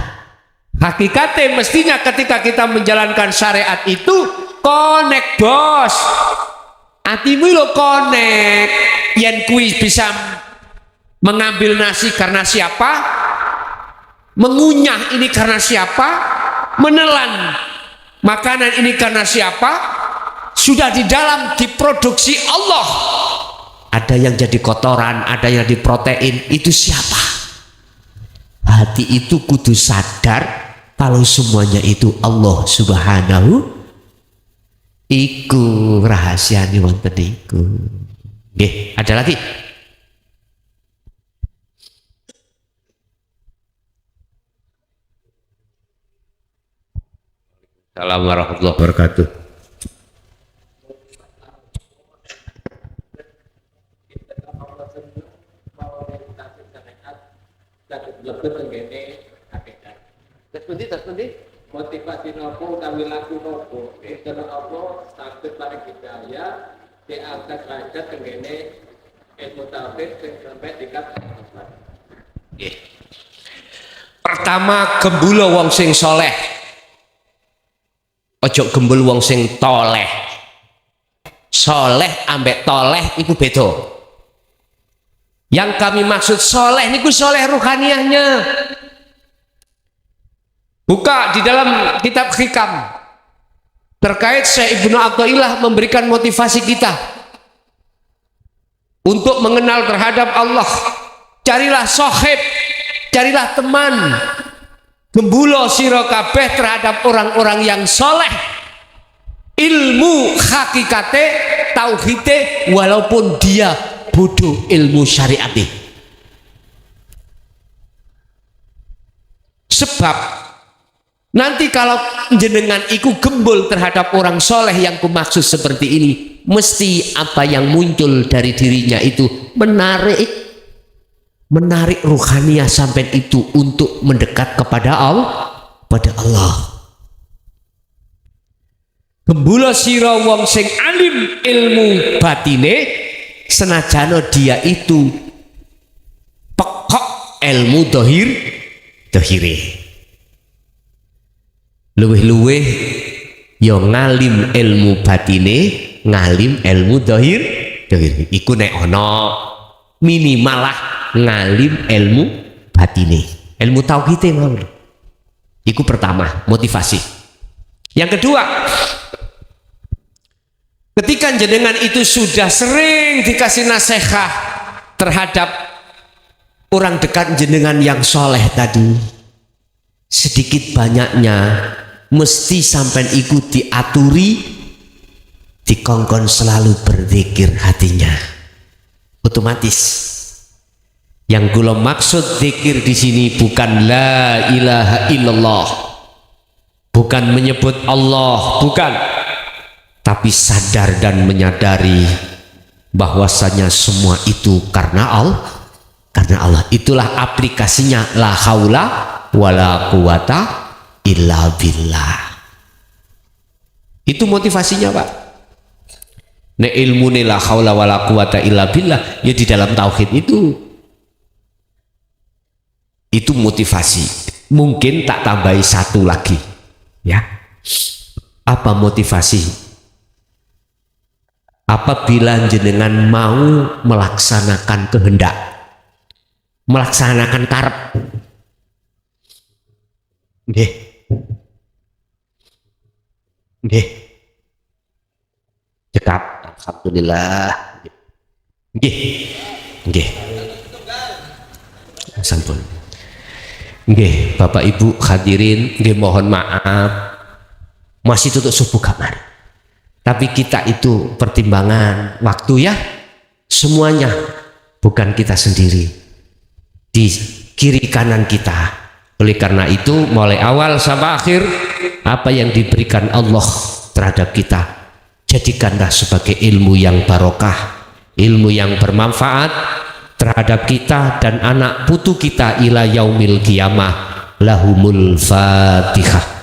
Hakikatnya mestinya ketika kita menjalankan syariat itu connect bos. Hatimu lo connect. Yang kuis bisa mengambil nasi karena siapa? Mengunyah ini karena siapa? Menelan makanan ini karena siapa? Sudah di dalam diproduksi Allah. Ada yang jadi kotoran, ada yang di protein, itu siapa? Hati itu kudu sadar kalau semuanya itu Allah Subhanahu Iku rahasiane wonten iku. Nggih, ada lagi? Assalamualaikum warahmatullahi wabarakatuh. Motivasi nopo utawi laku nopo karena Allah saged paring hidayah diangkat derajat tenggene ilmu tauhid sing sampai tingkat Nggih. Pertama, gembula wong sing soleh. Ojo gembul wong sing toleh. Soleh ambek toleh itu beda. Yang kami maksud soleh niku soleh ruhaniahnya. Buka di dalam kitab Hikam terkait Syekh Ibnu Athaillah memberikan motivasi kita untuk mengenal terhadap Allah. Carilah sohib, carilah teman, gembulo sira kabeh terhadap orang-orang yang soleh. Ilmu hakikate, tauhide, walaupun dia bodoh ilmu syariati. Sebab nanti kalau jenengan iku gembul terhadap orang soleh yang kumaksud seperti ini, mesti apa yang muncul dari dirinya itu menarik ruhaniah sampai itu untuk mendekat kepada Allah. Gembula sira wong sing alim ilmu batine, senajano dia itu pekok ilmu dohire. Luweh-luweh yo ngalim ilmu batine, ngalim ilmu dohir. Iku nek ana minimal lah ngalim ilmu batine, ilmu tauhid ngono. Iku pertama, motivasi. Yang kedua, ketika jenengan itu sudah sering dikasih nasihat terhadap orang dekat jenengan yang soleh tadi, sedikit banyaknya mesti sampai ikut diaturi, dikongkon selalu berzikir hatinya. Otomatis yang kula maksud zikir di sini bukan la ilaha illallah, bukan menyebut Allah, bukan, tapi sadar dan menyadari bahwasanya semua itu karena Allah. Itulah aplikasinya la haula wala quwata illa billah. Itu motivasinya, Pak. Nek ilmu la haula wala quwata illa billah ya di dalam tauhid itu motivasi. Mungkin tak tambahi satu lagi, ya. Apa motivasi? Apabila jenengan mau melaksanakan kehendak, melaksanakan karep, nggih, cekap, alhamdulillah, nggih, sampun, nggih, Bapak Ibu hadirin, nggih, mohon maaf, masih tutup subuh kamar, tapi kita itu pertimbangan waktu ya, semuanya, bukan kita sendiri, di kiri kanan kita. Oleh karena itu mulai awal sampai akhir apa yang diberikan Allah terhadap kita jadikanlah sebagai ilmu yang barokah, ilmu yang bermanfaat terhadap kita dan anak putu kita ila yaumil qiyamah. Lahumul Fatihah.